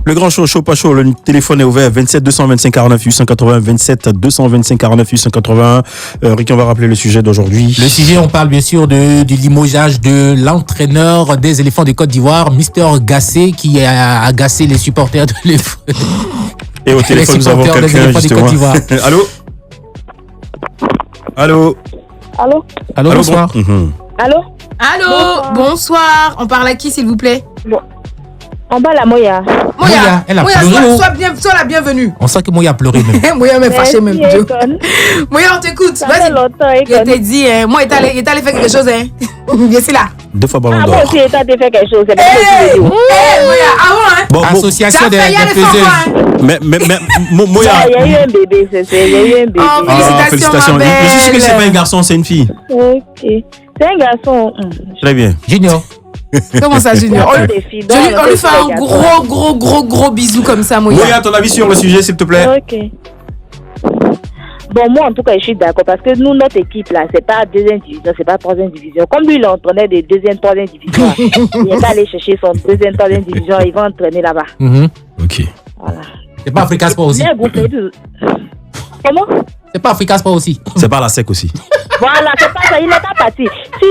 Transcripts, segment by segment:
Le grand show, chaud pas chaud, le téléphone est ouvert, 27 225 49 880, 27 225 49 881. Ricky, on va rappeler le sujet d'aujourd'hui. Le sujet, on parle bien sûr du limogeage de l'entraîneur des éléphants de Côte d'Ivoire, Mister Gassé, qui a agacé les supporters de l'éléphant. Et au téléphone, nous avons quelqu'un, justement. Allô? Allô? Allô? Allô, bonsoir. Allô? Allô, bonsoir. On parle à qui, s'il vous plaît? Bon. En bas, la Moya. Moya, elle a pleuré. Sois la bienvenue. On sent que Moya a pleuré même. Moya m'est fâché même. Moya, on t'écoute. Vas-y. Je t'ai dit, moi, il est allé faire quelque chose. Viens ici là. 2 fois ballon d'or. Moi aussi, il est allé faire quelque chose. Moya, avant, hein. Association des peseuses. Mais Moya. Il y a eu un bébé, il y a eu un bébé. Félicitations. Je suis que c'est pas un garçon, c'est une fille. Ok. C'est un garçon. Très bien. Junior. Comment ça, Junior? On lui fait un gros bisou comme ça, Moya. Moya, ton avis sur le sujet, s'il te plaît? Ok. Bon, moi, en tout cas, je suis d'accord parce que nous, notre équipe, là, c'est pas deuxième division, c'est pas troisième division. Comme lui, il entraînait des deuxième, troisième division. Il est allé chercher son deuxième, troisième division. Il va entraîner là-bas. Ok. Voilà. C'est pas Africa Sport aussi. Comment? C'est pas Africa Sport aussi. C'est pas la SEC aussi. Voilà, c'est pas ça. Il n'est pas parti. Si,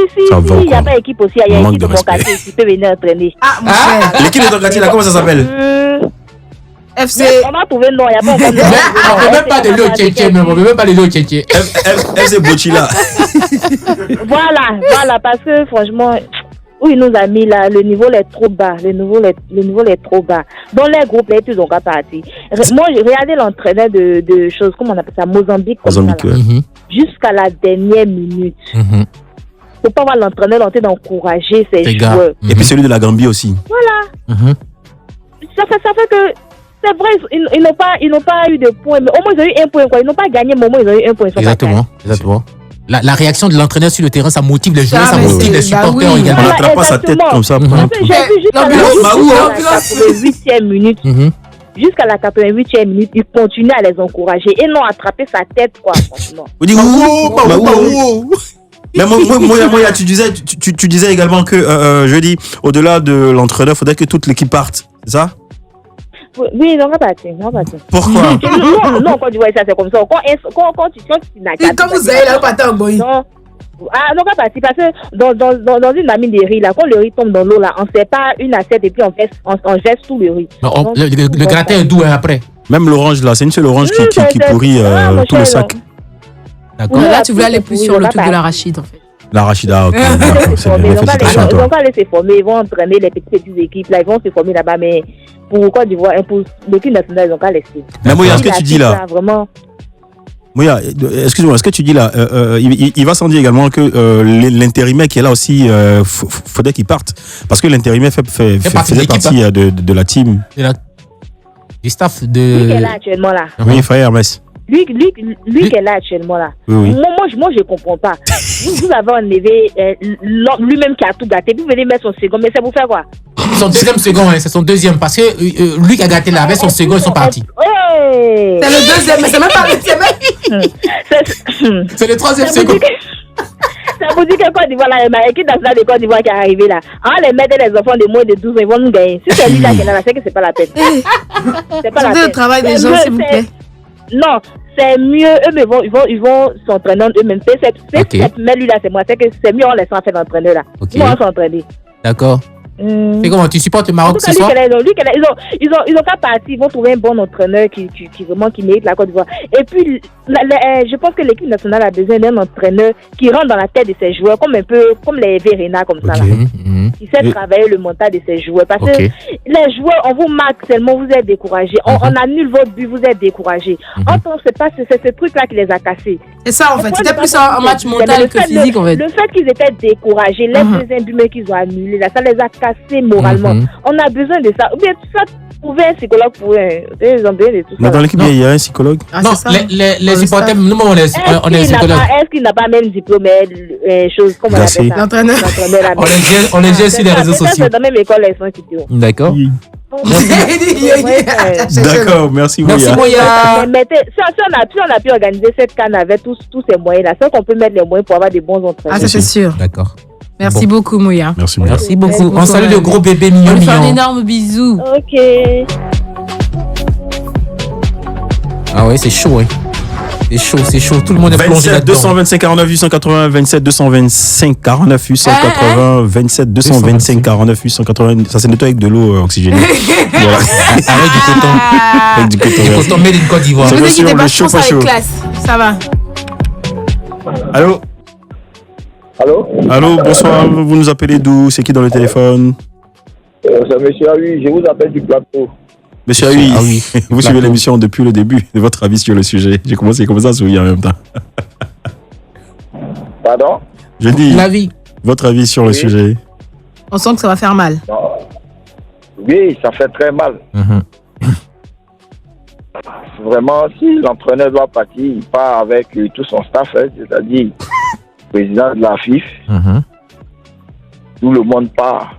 il n'y a pas équipe aussi. Il y a une équipe de Moncati qui peut venir entraîner. Ah, mon frère. L'équipe de Moncati, là, comment ça s'appelle? FC. On a trouvé le nom. Il n'y a pas encore. On ne peut même pas de l'eau tchétché, même. On ne peut même pas de l'eau tchétché. FC Bochila. Voilà, parce que franchement, où il nous a mis là, le niveau est trop bas. Le niveau est trop bas. Dans les groupes, là, ils sont pas partis. Moi, j'ai regardé l'entraîneur de choses, comment on appelle ça, Mozambique. Jusqu'à la dernière minute. Faut pas voir l'entraîneur d'encourager ses joueurs. Et puis celui de la Gambie aussi. Voilà. Ça fait que c'est vrai, ils n'ont pas eu de points, mais au moins ils ont eu un point. Quoi. Ils n'ont pas gagné, mais au moins ils ont eu un point. Exactement. La réaction de l'entraîneur sur le terrain, ça motive les joueurs, ça motive les supporters également. On n'attrape pas sa tête comme ça. J'ai vu jusqu'à la 88e minute. Jusqu'à la 88e minute, il continue à les encourager et non attraper sa tête, quoi, franchement. Vous dites mais Moya, tu disais également que, je dis, au-delà de l'entraîneur, il faudrait que toute l'équipe parte, c'est ça? Oui, ils n'ont pas parti. Pourquoi? Non, quand tu vois ça, c'est comme ça. Quand tu n'as pas. Comme vous avez là, pas tant, boy. Non. Ah, non, pas parti, parce que dans une lamine de riz, là, quand le riz tombe dans l'eau, là, on ne fait pas une assiette et puis on geste tout le riz. Non, le gratin est doux après. Même l'orange, là, c'est une seule orange qui pourrit tout le sac. D'accord. Là, tu voulais aller plus sur le truc de l'arachide, en fait. L'arachida, ok. Ils vont pas aller se former, ils vont entraîner les petites équipes, là, ils vont se former là-bas, mais pour Côte d'Ivoire, pour l'équipe nationale, ils n'ont pas laissé. Mais Moya, ce que tu dis là, Moya, excuse-moi, est-ce que tu dis là, il va sans dire également que l'intérimaire qui est là aussi, faudrait qu'il parte, parce que l'intérimaire faisait partie de la team. Du staff Lui de... qui est là actuellement là. Oui, Frère Hermès. Lui qui est là actuellement là. Oui. Moi je comprends pas. Vous avez enlevé lui-même qui a tout gâté. Vous venez mettre son second, mais c'est pour faire quoi? Son deuxième second, c'est son deuxième. Parce que lui qui a gâté là, avec son second, ils sont partis. Hey. C'est le deuxième, mais c'est même pas le deuxième. C'est le troisième second. Ça vous dit que Côte d'Ivoire, l'équipe nationale de Côte d'Ivoire qui est arrivée là, on les mettre les enfants de moins de 12 ans, ils vont nous gagner. Si c'est lui là qui est là, c'est que c'est pas la peine. C'est pas la peine. Le travail des gens, s'il vous plaît. Non, c'est mieux, eux, ils vont s'entraîner eux-mêmes. Mais lui là, c'est moi, c'est que c'est mieux en laissant faire l'entraîneur là. Ils vont s'entraîner. D'accord. C'est comment tu supportes le Maroc ce soir? Ils ont qu'à partir, ils vont trouver un bon entraîneur qui mérite la Côte d'Ivoire. Et puis, je pense que l'équipe nationale a besoin d'un entraîneur qui rentre dans la tête de ses joueurs, comme les Verena, comme ça là. Qui sait travailler le mental de ses joueurs. Parce que les joueurs, on vous marque seulement, vous êtes découragés. On annule votre but, vous êtes découragés. C'est ce truc-là qui les a cassés. C'est ça en fait, c'était plus un match mental que physique en fait. Le fait qu'ils étaient découragés, les deuxièmes buts qu'ils ont annulés, là, ça les a cassés moralement. On a besoin de ça. Ou bien ça, trouver un psychologue pour ils ont besoin de tout ça. Mais dans l'équipe, il y a un psychologue? Non, les supporters, nous, on est psychologues. Est-ce qu'il n'a pas même diplôme, chose, comment on appelle ça? L'entraîneur. On est déjà sur les réseaux sociaux. C'est dans la même école, ils sont étudiants. D'accord. D'accord, merci Moya. Merci Moya. Si on a pu organiser cette canne avec tous ces moyens-là, c'est qu'on peut mettre les moyens pour avoir des bons entraîneurs. Ah, ça c'est sûr. D'accord. Merci beaucoup Moya. Merci Moya. Merci beaucoup. On salue le gros bébé mignon. On lui fait un énorme bisou. Ok. Ah ouais, c'est chaud, hein. C'est chaud. Tout le monde est plongé 27 là-dedans. 225 49 880, 27 225 49 880, 27 225 49 880. Ça c'est nettoyé avec de l'eau oxygénée. Voilà. Avec du coton. Avec du coton. Du coton made in Côte d'Ivoire. Ne vous Attention, inquiétez pas, le je chaud, pense ça pas avec chaud. classe. Ça va. Allô? Allô, bonsoir. Vous nous appelez d'où? C'est qui dans le téléphone? C'est monsieur Aoui, je vous appelle du plateau. Monsieur Aoui, Aoui, vous suivez l'émission depuis le début. De votre avis sur le sujet? J'ai commencé comme ça à sourire en même temps. Pardon? Je dis, La vie. votre avis sur le sujet? On sent que ça va faire mal. Non. Oui, ça fait très mal. Vraiment, si l'entraîneur doit partir, il part avec tout son staff, hein, c'est-à-dire le président de la FIF. Tout le monde part.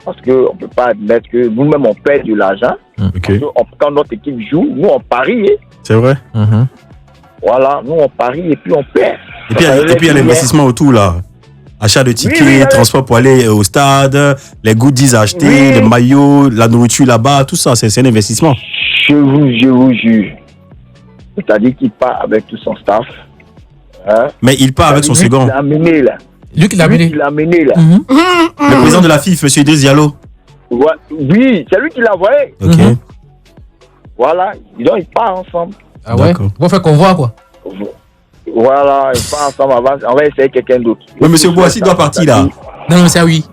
Parce qu'on ne peut pas admettre que nous-mêmes, on perd de l'argent. Ok. Quand notre équipe joue, nous, on parie. Hein. C'est vrai? Voilà, nous, on parie et puis on perd. Et puis il y a l'investissement autour là. Achat de tickets, Oui, transport pour aller au stade, les goodies à acheter, les maillots, la nourriture là-bas, tout ça, c'est un investissement. Je vous jure. C'est-à-dire qu'il part avec tout son staff. Hein? Mais il part avec son second. Il l'a amené là. Lui qui l'a Lui amené. qui l'a amené là. Le président de la FIF, M. Idriss Diallo. Ouais, oui, c'est lui qui l'a envoyé. Ok. Voilà, donc ils partent ensemble. Ah ouais? D'accord. On fait convoi, quoi. Voilà, ils partent ensemble. On va essayer quelqu'un d'autre. Oui, M. Bois, s'il doit partir là. Non, c'est oui.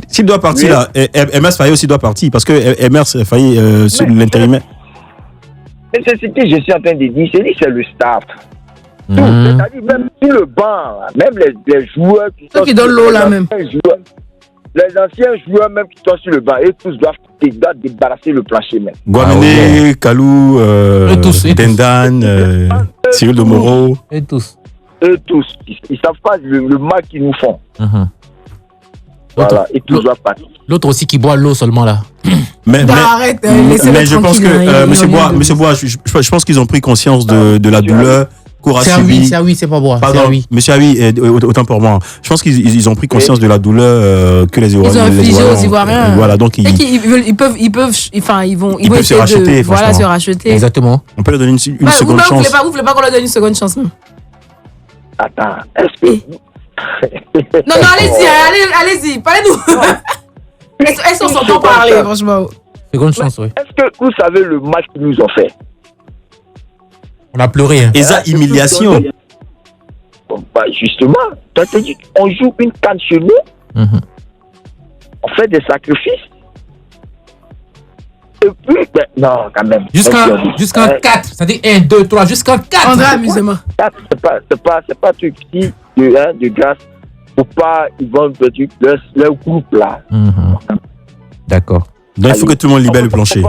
S'il doit partir là, MS Faye aussi doit partir parce que MS Faye, sur l'intérimaire. Mais c'est ce que je suis en train de dire. C'est le staff. Tout, c'est-à-dire même sur le banc, même les joueurs Ceux qui donnent l'eau là même. Les anciens joueurs même qui sont sur le banc, et tous doivent débarrasser le plancher même. Guamene, Kalou, Et tous. Dendan, Cyril de Moreau. Et tous. Eux tous, ils savent pas le mal qu'ils nous font. Voilà, et tous doivent partir. L'autre aussi qui boit l'eau seulement là. Mais je pense que, Monsieur Bois, je pense qu'ils ont pris conscience de la douleur qu'aura subi. C'est oui, c'est pas Bois. Pardon, Monsieur Aoui, autant pour moi. Je pense qu'ils ont pris conscience de la douleur que les Ivoiriens. Ils ont infligé aux Ivoiriens. Voilà, donc ils peuvent se racheter. Voilà, se racheter. Exactement. On peut leur donner une seconde chance. Vous voulez pas qu'on leur donne une seconde chance même? Attends, est-ce que... Non, allez-y, parlez-nous. Est-ce qu'on s'entend parler, franchement? Seconde chance, oui. Est-ce que vous savez le match qu'ils nous ont fait? On a pleuré. Hein. Et ça, humiliation. Bah, justement, on joue une canne chez nous. On fait des sacrifices. Et puis, ben, non, quand même. Jusqu'en 4. C'est-à-dire 1, 2, 3, jusqu'en 4. André, amusez-moi. C'est pas truc ici de grâce. Faut pas, ils vont leur groupe là. D'accord. Donc il faut que tout le monde libère le plancher.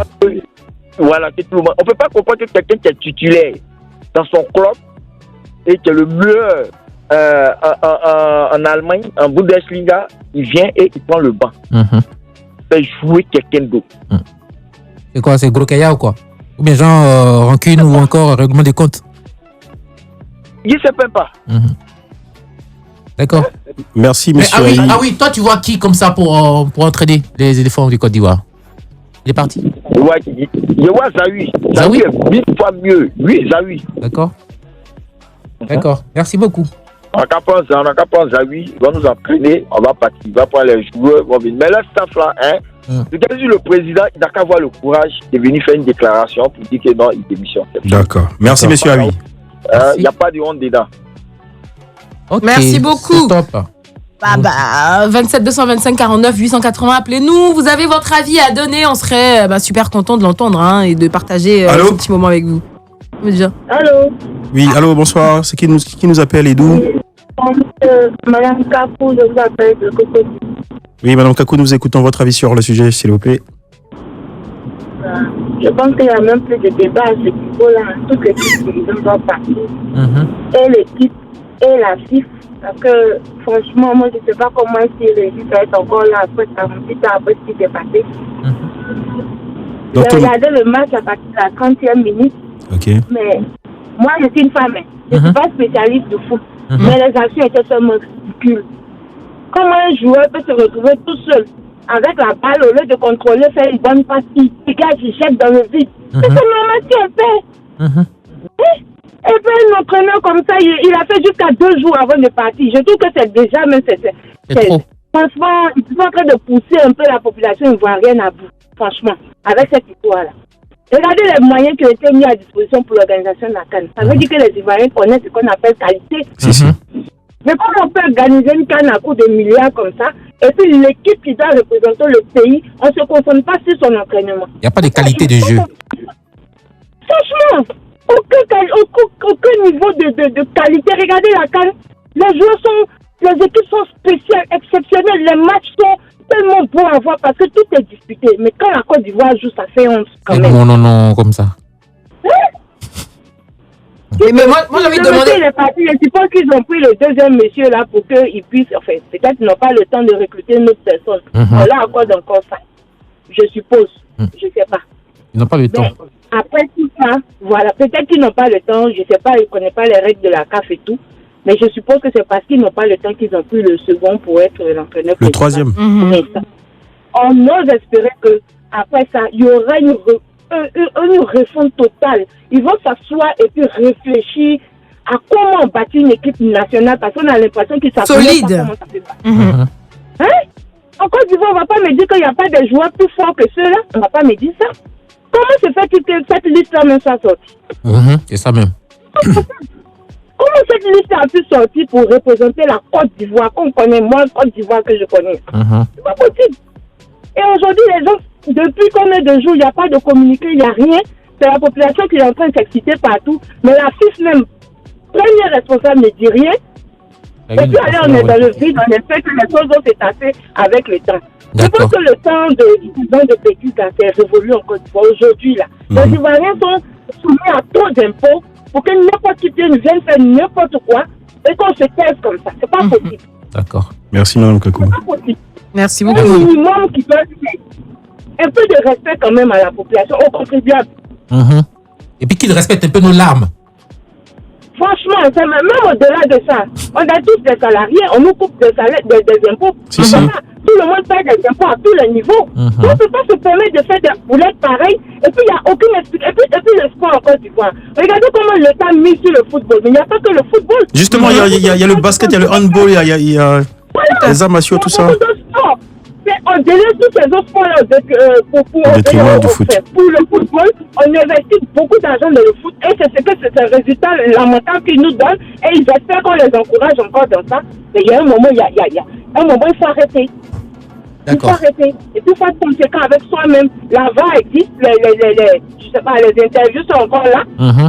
Voilà, que tout le monde. On peut pas comprendre que quelqu'un qui est titulaire dans son club et qui est le meilleur en Allemagne, en Bundesliga, il vient et il prend le banc. Fait jouer quelqu'un d'autre. C'est quoi, c'est gros caillard ou quoi? Ou bien genre rancune ou encore règlement des comptes? Je sais même pas. D'accord. Merci, monsieur. Ah oui, toi tu vois qui comme ça pour entraîner les éléphants du Côte d'Ivoire? Il est parti. Je vois Zawi. Zawi est 1000 fois mieux. Oui, Zawi. D'accord. D'accord. Merci beaucoup. On n'a qu'à prendre Zawi, il va nous entraîner, on va partir, il va prendre les joueurs, vont venir. Mais le staff là, le président, il n'a qu'à avoir le courage de venir faire une déclaration pour dire que non, il démissionne. D'accord. Merci, monsieur Aoui. Il n'y a pas de honte dedans. Okay. Merci beaucoup. Top. 27 225 49 880, appelez-nous. Vous avez votre avis à donner. On serait super content de l'entendre et de partager ce petit moment avec vous. Allô? Oui, allô, bonsoir. C'est qui nous appelle et d'où? Madame Kakou, je vous appelle de Coco. Oui, Madame Kakou, nous écoutons votre avis sur le sujet, s'il vous plaît. Je pense qu'il n'y a même plus de débat à ce niveau-là. Toute l'équipe doit partir. Et l'équipe et la FIF. Parce que franchement, moi je ne sais pas comment est-ce qu'il réussit à être encore là après 48 ans après ce qui s'est passé. J'ai regardé le match à partir de la 30e minute. Okay. Mais moi je suis une femme. Je ne suis pas spécialiste de foot. Mais les actions étaient seulement ridicules. Comment un joueur peut se retrouver tout seul avec la balle au lieu de contrôler, faire une bonne passe, il dégage, il jette dans le vide. C'est normal qu'il fait. Et puis un entraîneur comme ça, il a fait jusqu'à 2 jours avant de partir. Je trouve que c'est déjà même c'est trop. Franchement, ils sont en train de pousser un peu la population ivoirienne à bout. Franchement, avec cette histoire-là. Regardez les moyens qui ont été mis à disposition pour l'organisation de la CAN. Ça veut dire que les Ivoiriens connaissent ce qu'on appelle qualité. Mais comment on peut organiser une CAN à coût de milliards comme ça, et puis l'équipe qui doit représenter le pays, on ne se concentre pas sur son entraînement. Il n'y a pas de qualité de jeu. Franchement, aucun niveau de qualité. Regardez la CAN. Les équipes sont spéciales, exceptionnelles. Les matchs sont tellement beaux à voir parce que tout est disputé. Mais quand la Côte d'Ivoire joue, ça fait honte quand même. Non, comme ça. Mais moi j'ai envie de demander. Je pense qu'ils ont pris le deuxième monsieur là pour qu'ils puissent, enfin, peut-être qu'ils n'ont pas le temps de recruter une autre personne. On leur accorde encore ça. Je suppose. Je ne sais pas. Ils n'ont pas le temps. Après tout ça, voilà, peut-être qu'ils n'ont pas le temps, je ne sais pas, ils ne connaissent pas les règles de la CAF et tout. Mais je suppose que c'est parce qu'ils n'ont pas le temps qu'ils ont pris le second pour être l'entraîneur. Le troisième. On ose espérer qu'après ça, il y aura une refonte totale. Ils vont s'asseoir et puis réfléchir à comment bâtir une équipe nationale parce qu'on a l'impression qu'ils savent solide. Pas comment ça se passe. En Côte d'Ivoire, on ne va pas me dire qu'il n'y a pas de joueurs plus forts que ceux-là. On ne va pas me dire ça. Comment se fait que cette liste-là même soit sortie? C'est ça même. Comment cette liste a pu sortir pour représenter la Côte d'Ivoire qu'on connaît, moi, Côte d'Ivoire que je connais? C'est pas possible. Et aujourd'hui, les gens, depuis combien de jours, il n'y a pas de communiqué, il n'y a rien. C'est la population qui est en train de s'exciter partout. Mais la FIF même, premier responsable ne dit rien. Et puis allez, on est dans le vide, on espère que les choses vont se tasser avec le temps. Je pense que le temps de Pékin s'est révolu en Côte d'Ivoire. Aujourd'hui, là, les Ivoiriens sont soumis à trop d'impôts pour que n'importe qui vienne faire n'importe quoi et qu'on se taise comme ça. C'est pas possible. D'accord. Merci, Mme Kakou. C'est pas possible. Merci beaucoup. Un minimum qui doit un peu de respect quand même à la population, aux contribuables. Et puis qu'ils respectent un peu nos larmes. Franchement, c'est même au-delà de ça. On a tous des salariés, on nous coupe des impôts. Si. Tout le monde paye des impôts à tous les niveaux. On ne peut pas se permettre de faire des boulettes pareilles. Et puis, il n'y a aucune explication. Et puis, le sport en Côte d'Ivoire. Regardez comment l'État mise sur le football. Mais il n'y a pas que le football. Justement, il y a le basket, il y a le handball, il y a les arts martiaux, tout ça. On délaisse tous ces autres sports au détriment du foot. Pour le football, on investit beaucoup d'argent dans le foot et c'est ce résultat lamentable qu'ils nous donnent et ils espèrent qu'on les encourage encore dans ça. Mais il y a un moment, il faut arrêter. Il faut arrêter. Et puis, il faut être conséquent avec soi-même. La VAR existe, je sais pas, les interviews sont encore là.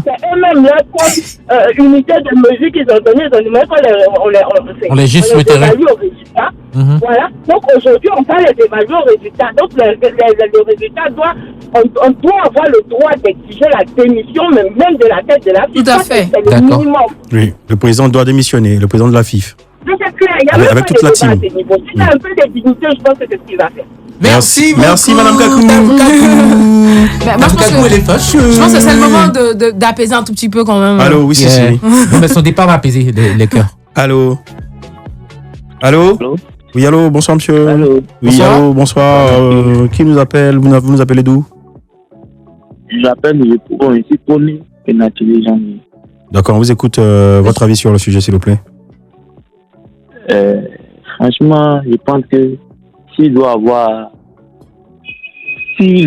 C'est eux-mêmes là, comme unité de mesure qu'ils ont donné, on les juste évalue au résultat. Voilà. Donc aujourd'hui, on va les évaluer au résultat. Donc le résultat on doit avoir le droit d'exiger la démission, même de la tête de la FIF. Tout à fait. C'est le minimum. Oui, le président doit démissionner, le président de la FIF. C'est clair, il y a même avec toute la team. Si il y a un peu de dignité, je pense que c'est ce qu'il va faire. Merci, Mme Kakou. Je pense que c'est le moment d'apaiser un tout petit peu quand même. Allô, oui, c'est mais son départ va apaiser les cœurs. Allô. Oui, allô, bonsoir, monsieur. Allô. Oui, allô, bonsoir. Qui nous appelle? Vous nous appelez d'où? J'appelle ici Tony et Nathalie Jean. D'accord, on vous écoute. Votre avis sur le sujet, s'il vous plaît. Franchement, je pense que s'il doit avoir, si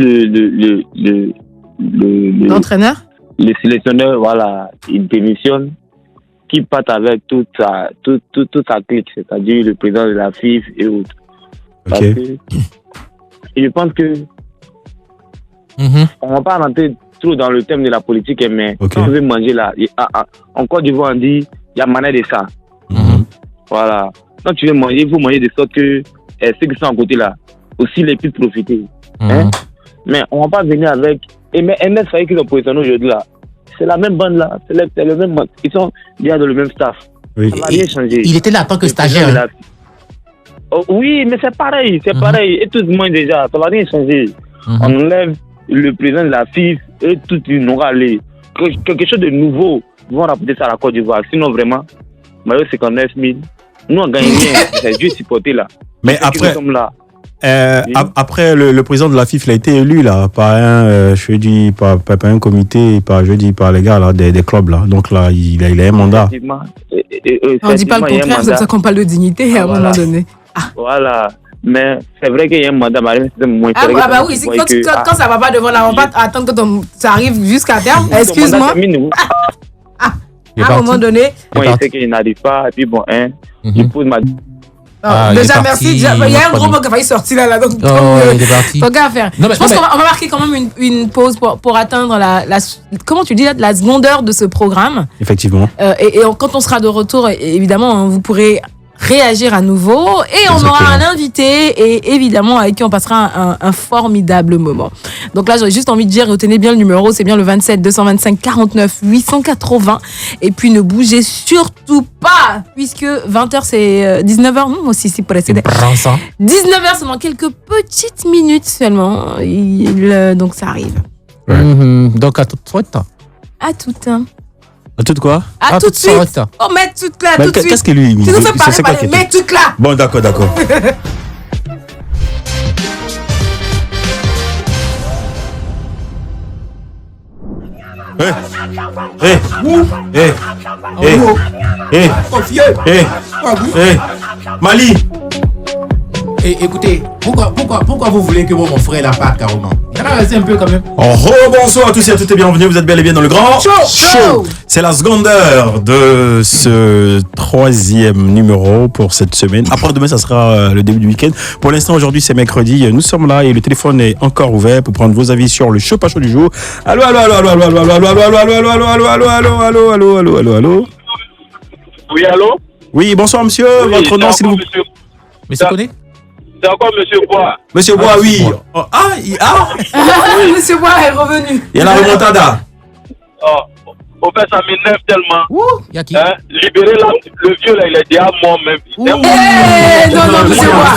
l'entraîneur, le sélectionneur, voilà, il démissionne, qu'il parte avec toute sa clique, c'est-à-dire le président de la FIF et autres. Parce que je pense que on va pas rentrer trop dans le thème de la politique, mais quand on veut manger là, en Côte d'Ivoire, on dit il y a manière de ça. Voilà. Quand tu veux manger, il faut manger de sorte que ceux qui sont à côté là aussi les puissent profiter. Mais on va pas venir avec. Et mais MS Faye qui sont positionnés aujourd'hui là, c'est la même bande là, c'est le même bande. Ils sont bien dans le même staff. Oui. Ça va rien changer. Il était là en tant que stagiaire. Oui, mais c'est pareil, Et tout le monde déjà, ça va rien changer. On enlève le président de la FIF et tout n'aura aller. Quelque chose de nouveau, ils vont rapporter ça à la Côte d'Ivoire. Sinon vraiment, Mario 59 000. Nous, on gagne rien. C'est Dieu supporté là. Mais après, Après, le président de la FIFA, il a été élu là, par un comité, par les gars là, des clubs là. Donc là, il a un mandat. On ne dit pas le contraire, c'est pour ça qu'on parle de dignité à un moment donné. Voilà. Mais c'est vrai qu'il y a un mandat. Bah oui, quand ça va pas devant la, on va pas attendre que ça arrive jusqu'à terme. Excuse-moi. À un moment donné. Moi, il sait qu'il n'arrive pas. Et puis bon, il pose ma. Déjà, merci. Il y a un gros mot qui a failli sortir là. Donc, il est parti. Tant qu'à faire. Je pense qu'on va marquer quand même une pause pour atteindre comment tu dis là, la seconde heure de ce programme. Effectivement. Et quand on sera de retour, évidemment, vous pourrez réagir à nouveau et on aura un invité et évidemment avec qui on passera un formidable moment. Donc là, j'aurais juste envie de dire, retenez bien le numéro, c'est bien le 27 225 49 880 et puis ne bougez surtout pas puisque 20h c'est 19h, non, moi aussi c'est précédé. 19h, c'est dans quelques petites minutes seulement. Donc ça arrive. Ouais. Donc à tout de suite. À tout. À tout quoi? À tout de suite. Oh, mets toute là, tout de suite. Qu'est-ce que lui? Tu nous fais parler, mets toute là. Bon, d'accord. Mali. Écoutez, pourquoi vous voulez que mon frère la parte carrément? Il va rester un peu quand même. Bonsoir à tous et à toutes et bienvenue, vous êtes bel et bien dans le grand show. C'est la seconde heure de ce 3e numéro pour cette semaine. Après demain, ça sera le début du week-end. Pour l'instant, aujourd'hui, c'est mercredi. Nous sommes là et le téléphone est encore ouvert pour prendre vos avis sur le show pas chaud du jour. Allô. Oui, allô? Oui, bonsoir monsieur. Votre nom, s'il vous plaît. Monsieur Koné? C'est encore Monsieur Bois. Monsieur Bois, oui. Monsieur Bois est revenu. Il y a la remontada. Au fait, ça m'énerve tellement. Il y a qui? Libérer le vieux là, il est déjà mort même. Non, Monsieur Bois.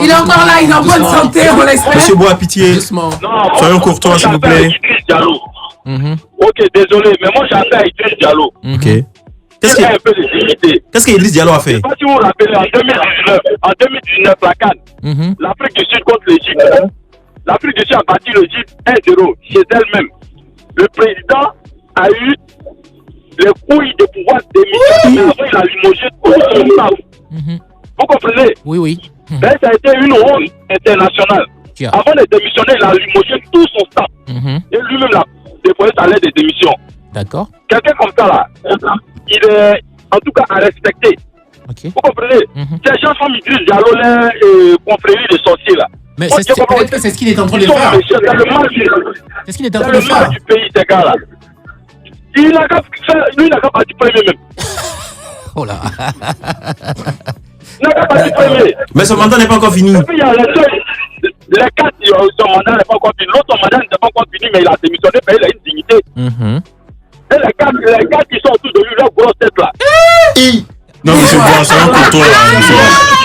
Il est encore là, il est en bonne santé, on l'espère. Monsieur Bois, pitié. Soyons courtois, s'il vous plaît. Ok, désolé, mais moi j'ai affaire à Idriss Diallo. Ok. Qu'est-ce qu'Idriss Diallo a fait? Je ne sais pas si vous vous rappelez, en 2019, la CAN, l'Afrique du Sud contre l'Égypte. L'Afrique du Sud a battu l'Égypte 1-0 chez elle-même. Le président a eu les couilles de pouvoir démissionner, mais avant il a limogé tout son staff. Vous comprenez? Oui. Ben, ça a été une honte internationale. Avant de démissionner, il a limogé tout son staff. Et lui-même a déposé sa lettre de démission. D'accord. Quelqu'un comme ça là, il est en tout cas à respecter. Okay. Vous comprenez? Ces gens sont Idriss Diallo, les confréries des sorciers là. Mais peut-être que c'est ce qu'il est en train de faire. C'est le mal du pays, ces gars là. Il n'a qu'à faire, lui il n'a qu'à partir premier même. Oh là. Il n'a qu'à partir premier. Mais son mandat n'est pas encore fini. Et puis il y a les 4, son mandat n'est pas encore fini. L'autre, son mandat n'est pas encore fini, mais il a démissionné, mais il a une dignité. Et les gars qui sont autour de lui, leur grosse tête là. Non, monsieur Bois, c'est un courtois.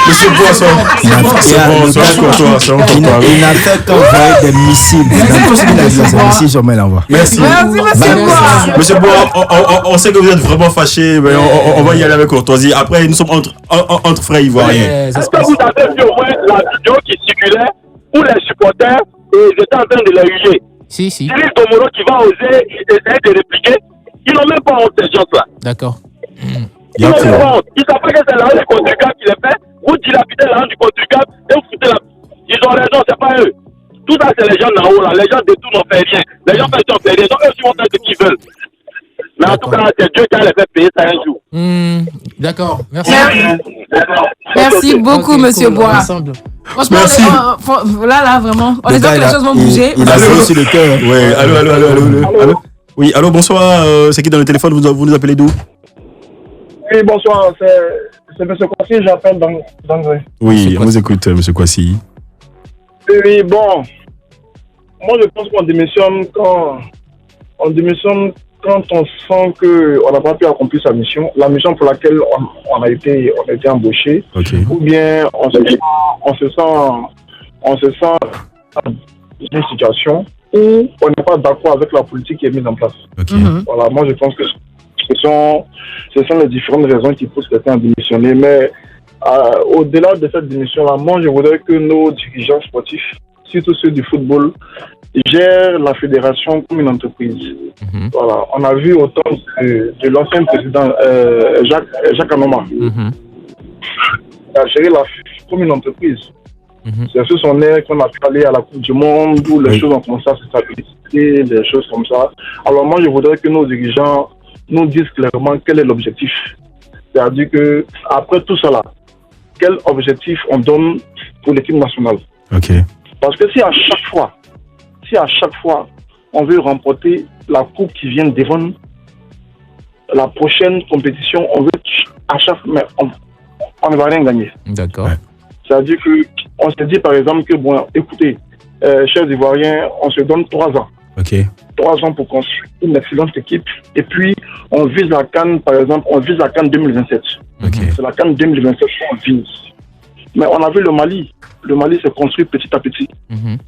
Monsieur Bois, c'est un courtois. Il n'a fait qu'envoyer des missiles. Dans tout ce qu'il a dit, c'est des missiles sur main l'envoi. Merci. Monsieur Bois. Monsieur Bois, on sait que vous êtes vraiment fâché, mais on va y aller avec courtoisie. Après, nous sommes entre frères ivoiriens. Est-ce que vous avez vu au moins la vidéo qui circulait où les supporters étaient en train de les huer? Si. Cyril Domoro qui va oser essayer de répliquer, ils n'ont même pas honte, ces gens-là. D'accord. Ils n'ont même pas honte. Ils ne savent pas que c'est l'argent du contribuable qui les fait. Vous dilapidez l'argent du contribuable et vous foutez la. Ils ont raison, c'est pas eux. Tout ça, c'est les gens d'en haut là. Les gens de tout n'en fait rien. Les gens ne fait rien. Donc eux, ils vont faire ce qu'ils veulent. Mais en tout cas, c'est Dieu qui les fait payer ça un jour. D'accord. Merci. Merci beaucoup, monsieur Bois. Franchement, là, vraiment. On espère que les choses vont bouger. Il a joué sur le cœur. Oui, allô. Oui, allô, bonsoir. C'est qui dans le téléphone? Vous nous appelez d'où? Oui, bonsoir. C'est M. Kwasi, j'appelle d'André. Oui, on vous écoute, M. Kwasi. Oui, bon. Moi, je pense qu'on démissionne quand on sent qu'on n'a pas pu accomplir sa mission, la mission pour laquelle on a été embauché, ou bien on se sent dans une situation où on n'est pas d'accord avec la politique qui est mise en place. Voilà, moi je pense que ce sont les différentes raisons qui poussent quelqu'un à démissionner, mais au-delà de cette démission-là, moi, je voudrais que nos dirigeants sportifs, surtout ceux du football, gèrent la fédération comme une entreprise. Voilà. On a vu autant de l'ancien président Jacques Anoma. Il a géré comme une entreprise. C'est sur son air qu'on a pu aller à la Coupe du Monde où les choses ont commencé à se stabiliser, des choses comme ça. Alors moi, je voudrais que nos dirigeants nous disent clairement quel est l'objectif. C'est-à-dire que après tout cela, quel objectif on donne pour l'équipe nationale. Parce que si à chaque fois, on veut remporter la coupe qui vient devant la prochaine compétition, on veut à chaque fois, on ne va rien gagner. D'accord. C'est-à-dire qu'on se dit par exemple que, bon, écoutez, chers Ivoiriens, on se donne 3 ans. 3 ans pour construire une excellente équipe. Et puis, on vise la CAN, par exemple, on vise la CAN 2027. C'est la CAN 2027 qu'on vise. Mais on a vu le Mali. Le Mali s'est construit petit à petit.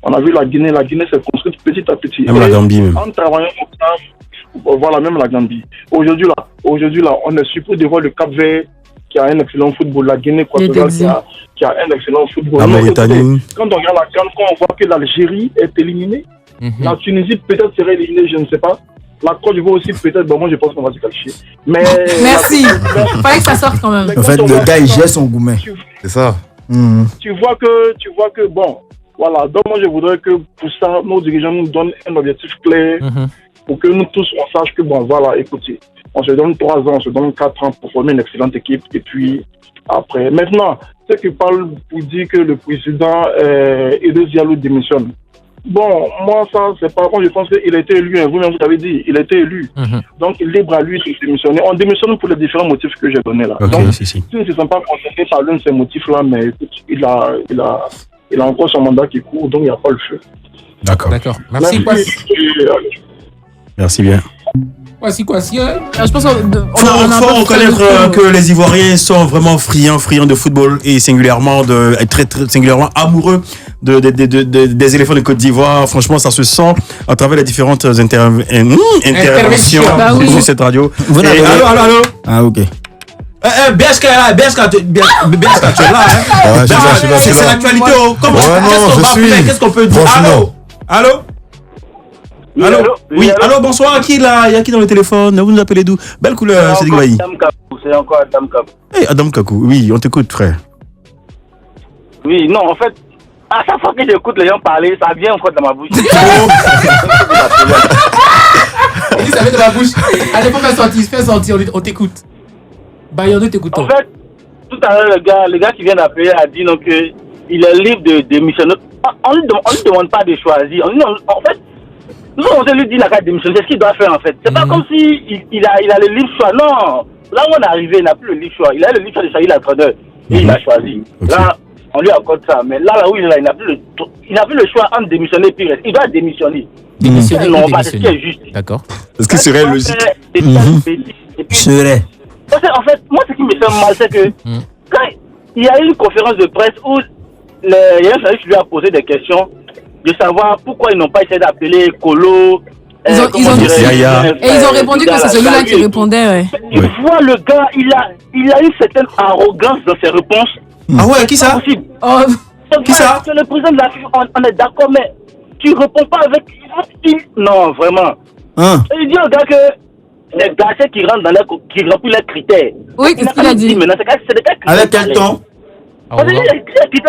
On a vu la Guinée s'est construite petit à petit. Même la Gambie, même. En travaillant comme ça, voilà, même la Gambie. Aujourd'hui, on est surpris de voir le Cap-Vert qui a un excellent football, la Guinée équatoriale qui a un excellent football. La Mauritanie. Quand on regarde la CAN, quand on voit que l'Algérie est éliminée, la Tunisie peut-être serait éliminée, je ne sais pas. La Côte d'Ivoire aussi peut-être, bon, moi je pense qu'on va se qualifier. Mais merci. Fallait que ça sorte quand même. En fait, le gars il gère son gourmet. C'est ça. Tu vois que bon, voilà. Donc moi je voudrais que pour ça, nos dirigeants nous donnent un objectif clair pour que nous tous on sache que bon, voilà, écoutez, on se donne 3 ans, on se donne 4 ans pour former une excellente équipe et puis après. Maintenant, ceux qui parlent pour dire que le président Idriss Diallo démissionne. Bon, moi, ça, c'est pas bon. Je pense qu'il a été élu. Vous-même, vous avez dit, il a été élu. Donc, libre à lui de démissionner. On démissionne pour les différents motifs que j'ai donnés là. Donc, s'ils ne se sont pas concernés par l'un de ces motifs-là, mais écoute, il a encore son mandat qui court, donc il n'y a pas le feu. D'accord. Merci. Merci bien. Je pense faut reconnaître que les Ivoiriens sont vraiment friands de football et singulièrement singulièrement amoureux des éléphants de Côte d'Ivoire. Franchement, ça se sent à travers les différentes interventions sur cette radio. Allô. Ah, ok. BSK, tu es là. C'est l'actualité. Qu'est-ce qu'on peut dire? Allô. Oui, allô, bonsoir. Qui là? Il y a qui dans le téléphone? Vous nous appelez d'où? Belle couleur, c'est Guaï. C'est encore Adam Kakou. Adam Kakou, oui, on t'écoute, frère. Oui, non, en fait, à chaque fois que j'écoute les gens parler, ça vient encore dans ma bouche. Ça vient dans ma bouche. Allez, fais sortir, on t'écoute. Bayonne, t'écoute. En fait, tout à l'heure, le gars qui vient d'appeler a dit donc il est libre de démissionner. On ne lui demande pas de choisir. En fait, nous, on lui dit la carte de démission, c'est ce qu'il doit faire en fait. C'est pas comme si il a le libre choix. Non, là où on est arrivé, il n'a plus le libre choix. Il a le libre choix de choisir l'entraîneur. Et il a choisi. Là, on lui accorde ça. Mais là où il est là, il n'a plus le choix entre démissionner et puis rester. Il doit démissionner. Non, c'est ce qui est juste. D'accord. Est-ce que serait logique? Serait. En fait, moi, ce qui me fait mal, c'est que quand il y a eu une conférence de presse où il y a un journaliste qui lui a posé des questions de savoir pourquoi ils n'ont pas essayé d'appeler Kolo. Ils ont répondu que c'est celui-là qui répondait. Tu vois, le gars, il a une certaine arrogance dans ses réponses. Ah ouais, qui ça? Qui ça? C'est le président de la FIFA, on est d'accord, mais tu réponds pas avec. Non, vraiment. Il dit au gars que les gars qui rentrent qui remplissent les critères. Oui, qu'est-ce qu'il a dit? Avec quel ton?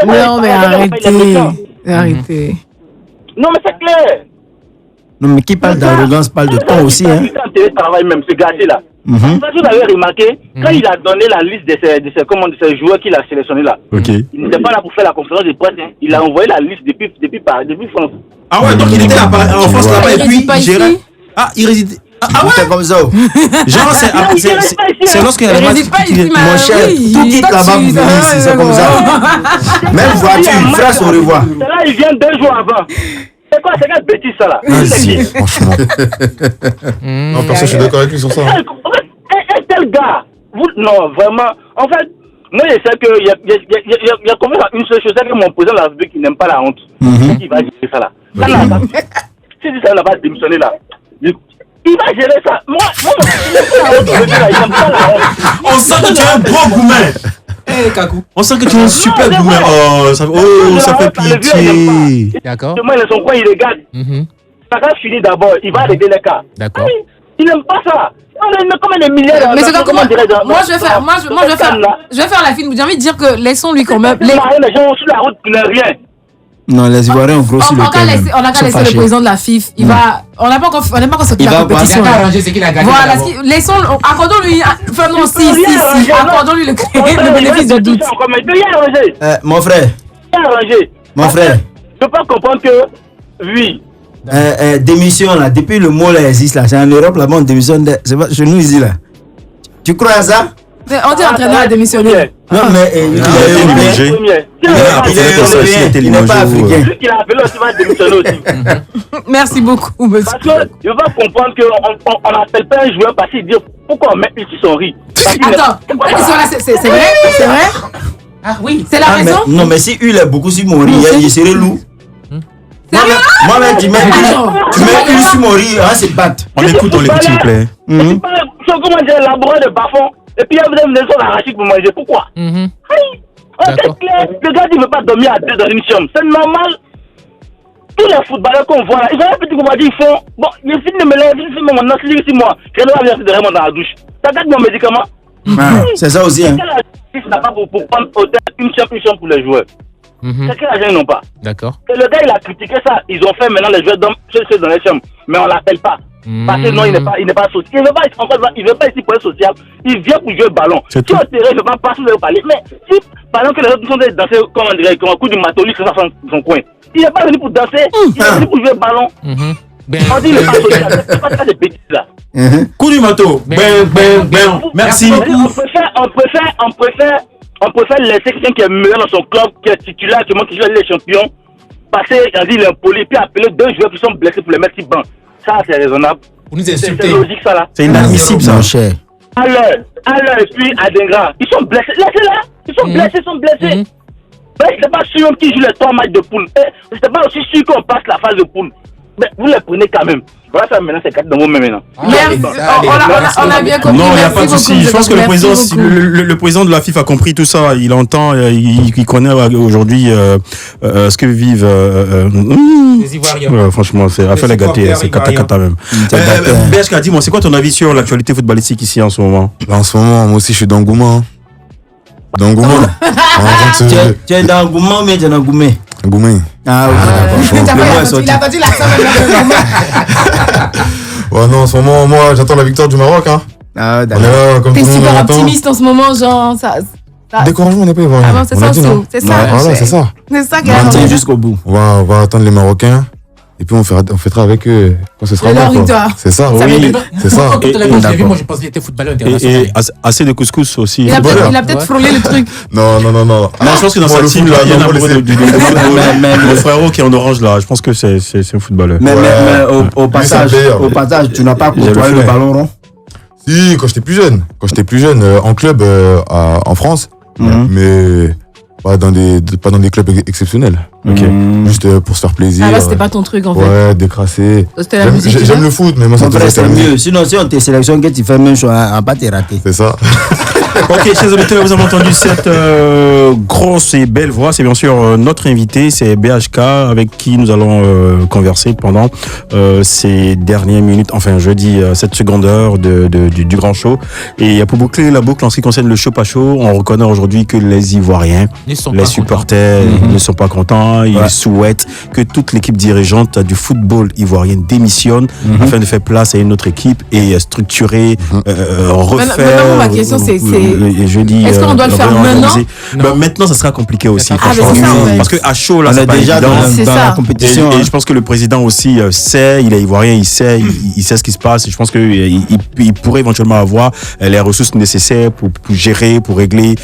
Non, mais arrêtez. Non, mais c'est clair. Non, mais qui parle d'arrogance parle de ton aussi, hein. Télétravail même, ce gars-là. Vous avez remarqué, quand il a donné la liste de ces joueurs qu'il a sélectionnés là, il n'était pas là pour faire la conférence de presse, hein. Il a envoyé la liste depuis France. Ah ouais, donc il était là en France là-bas et puis il gérait. Ah, il réside. Ah ouais? C'est comme ça. Genre, c'est lorsqu'il y a le match. Mon cher, tout quitte là-bas pour venir ici, c'est comme ça. Même voiture, phrase au revoir. C'est là, il vient 2 jours avant. C'est quoi, c'est quelle bêtise ça là? Vas-y, franchement. Non, parce que je suis d'accord avec lui sur ça. Un tel gars, non, vraiment. En fait, moi je sais qu'il y a comme ça une seule chose, c'est que mon président de la République qui n'aime pas la honte. Il va gérer ça là. Si ça n'a pas démissionné là, il va gérer ça. Moi, il n'aime pas la honte. On sent que tu es un gros gourmet. On sent que tu es un super boomer. Ça fait pitié. D'accord. Demain, ils sont quoi illégal. Ça va finir d'abord. Il va régler les cas. D'accord. Il n'aime pas ça. On a combien de milliards. Mais c'est comment moi je vais faire la fine. J'ai envie de dire que laissons-lui quand même. Les gens sur la route qui n'ont rien. Non, les Ivoiriens ont grossi le thème. On a qu'à laisser le président de la FIF. Il va. On n'a pas encore sorti la compétition. Il a arrangé ce qu'il a gagné. Voilà. Laissons. Accordons-lui. Enfin non, si. Accordons-lui le bénéfice du doute. Mon frère. Mon frère. Je peux pas comprendre que. Oui. Démission là, depuis le mot là existe là, c'est en Europe là-bas on démissionne, c'est pas chez nous ici là. Tu crois à ça? On dit entraîneur à démissionner. Non mais il est limogé. Il n'est pas africain. Celui qui l'a appelé aussi va démissionner aussi. Merci beaucoup, monsieur. Parce que je veux comprendre qu'on n'appelle pas un joueur parce qu'il dit pourquoi on met ici son riz. Attends, c'est vrai? C'est vrai? Ah oui. C'est la raison? Non mais si il est beaucoup sur mon riz, il serait lourd. Moi-même, tu mets une sur mon riz, on se battre. On l'écoute, s'il vous plaît. Comment dire, laboureur de bas-fond, et puis vous avez une arachide pour manger. Pourquoi? Le gars il ne veut pas dormir à 2 dans une chambre. C'est normal. Tous les footballeurs qu'on voit là, ils ont un petit coup, ils font. Bon, il finit de me lever, il finit de me lancer ici, moi. Je vais venir de vraiment dans la douche. Ça gâte mon médicament. C'est ça aussi. Hein. Il n'a pas pour prendre une chambre pour les joueurs. C'est quel argent ils n'ont pas. D'accord. Et le gars il a critiqué ça. Ils ont fait maintenant les joueurs dans les chambres. Mais on l'appelle pas. Parce que non, il n'est pas social. Il ne veut pas ici pour être social. Il vient pour jouer le ballon. Si au terrain, il ne veut pas passer le parler. Mais si, par exemple, que les autres sont danser, comment on dirait, comme un coup du matoli, c'est ça son coin. Il n'est pas venu pour danser. Il est venu pour jouer le ballon. On dit il n'est pas social. C'est pas ça des bêtises là. Coup du mato. Merci. On préfère laisser quelqu'un qui est meilleur dans son club, qui est titulaire, qui joue les champions, passer, il est impoli, puis appeler 2 joueurs qui sont blessés pour les mettre sur banc. Ça, c'est raisonnable. Vous nous insultez. C'est logique, ça, là. C'est inadmissible, ça. Cher. Alors, et puis Adengra, ils sont blessés. Laissez-la. Ils sont blessés. Mais je ne sais pas sûr qui joue les 3 matchs de poule. Je ne sais pas aussi sûr qu'on passe la phase de poule. Mais vous les prenez quand même. Voilà, ça maintenant, c'est 4 dans vos mains maintenant. On a bien compris. Non, il n'y a pas de souci. Je pense que le président de la FIFA a compris tout ça. Il entend, il connaît aujourd'hui ce que vivent les Ivoiriens. Franchement, c'est affaire la gâtée. C'est kata même. BHK, dis-moi, c'est quoi ton avis sur l'actualité footballistique ici en ce moment? En ce moment, moi aussi, je suis dans Gouma. Dans Gouma. Tu es dans Gouma ou bien tu es dans Goumé? Goumé. Ah oui, d'accord. Il a pas dit la somme. Ouais, non, en ce moment, moi, j'attends la victoire du Maroc. Hein. Ah, On est d'accord. là, comme T'es tout le monde super attend. optimiste en ce moment, genre. Découragement, on n'est pas ivoirien. Ah bon, c'est ça aussi. C'est ça. Voilà, c'est ça. C'est ça qui On tient est jusqu'au bout. On va attendre les Marocains. Et puis on fêtera avec eux quand ce sera leur bon, quoi. victoire. C'est ça, oui. C'est ça. Quand je l'ai vu, moi je pense qu'il était footballeur international. Et assez de couscous aussi. Il a peut-être frôlé le truc. Non. Non, je pense que dans sa team, il y a un amoureux le frérot qui est en orange là. Je pense que c'est un footballeur. Mais au passage, tu n'as pas côtoyé le ballon rond? Si, quand j'étais plus jeune, en club en France, mais pas dans des clubs exceptionnels. Juste pour se faire plaisir. Ah là, c'était pas ton truc en fait. Ouais, décrasser. J'aime le foot, mais moi ça devrait c'est mieux. Sinon, si on te sélectionne, que tu fais même choix, on va pas te rater. C'est ça. Ok, chers auditeurs, vous avez entendu cette grosse et belle voix. C'est bien sûr notre invité, c'est BHK, avec qui nous allons converser pendant ces dernières minutes, enfin je dis cette seconde heure du grand show. Et pour boucler la boucle en ce qui concerne le show pas chaud, on reconnaît aujourd'hui que les Ivoiriens, les supporters ne sont pas contents. Ils souhaitent que toute l'équipe dirigeante du football ivoirien démissionne afin de faire place à une autre équipe et structurer, refaire. Maintenant, ma question c'est est-ce qu'on doit le faire maintenant? Maintenant, ça sera compliqué aussi. Parce que à chaud, là, c'est pas déjà dans la compétition. Et je pense que le président aussi sait, il est ivoirien, il sait ce qui se passe. Et je pense qu'il pourrait éventuellement avoir les ressources nécessaires pour gérer, pour régler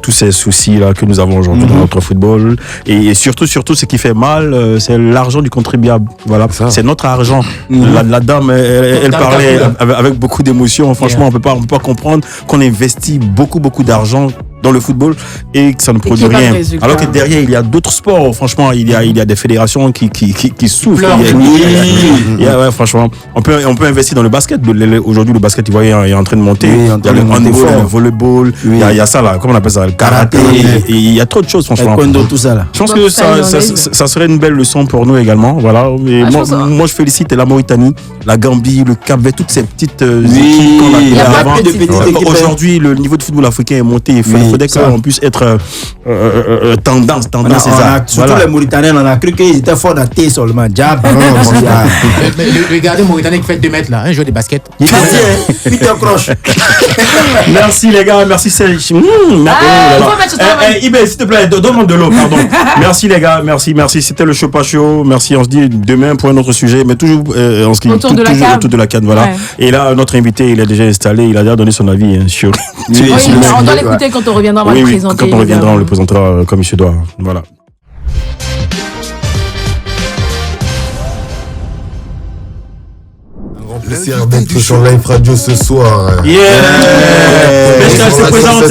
tous ces soucis-là que nous avons aujourd'hui dans notre football. Et surtout, ce qui fait mal, c'est l'argent du contribuable. Voilà, c'est notre argent. La dame, elle parlait avec beaucoup d'émotion. Franchement, on peut pas comprendre qu'on investit beaucoup d'argent dans le football et que ça ne produit rien. Alors que derrière, il y a d'autres sports. Franchement, il y a des fédérations qui souffrent. Ouais, franchement, on peut investir dans le basket. Aujourd'hui, le basket ivoirien est en train de monter. Il y a le handball, le volleyball, il y a ça là, comment on appelle ça, le karaté. Et il y a trop de choses, franchement. Tout ça là. Je pense que ça serait une belle leçon pour nous également. Voilà. Et moi, je félicite la Mauritanie, la Gambie, le Cap-Vert, toutes ces petites équipes qu'on a avant. Aujourd'hui, le niveau de football africain est monté. Il faudrait qu'on puisse être tendance, c'est ça. Surtout les Mauritaniens, on a cru qu'ils étaient forts à thé seulement. Regardez Mauritanien qui fait 2 mètres là, un joueur de basket. Peter Croche. Merci les gars, merci Serge. Ibé, s'il te plaît, donne-moi de l'eau, pardon. Merci les gars, merci. C'était le show pas chaud. Merci, on se dit demain pour un autre sujet, mais toujours autour de la CAN, voilà. Ouais. Et là, notre invité, il est déjà installé, il a déjà donné son avis sur. On doit l'écouter quand on reviendra, on va le présenter. Quand on reviendra, on le présentera comme il se doit. Voilà. Plaisir d'être sur Live Radio ce soir. Yeah! Je te présente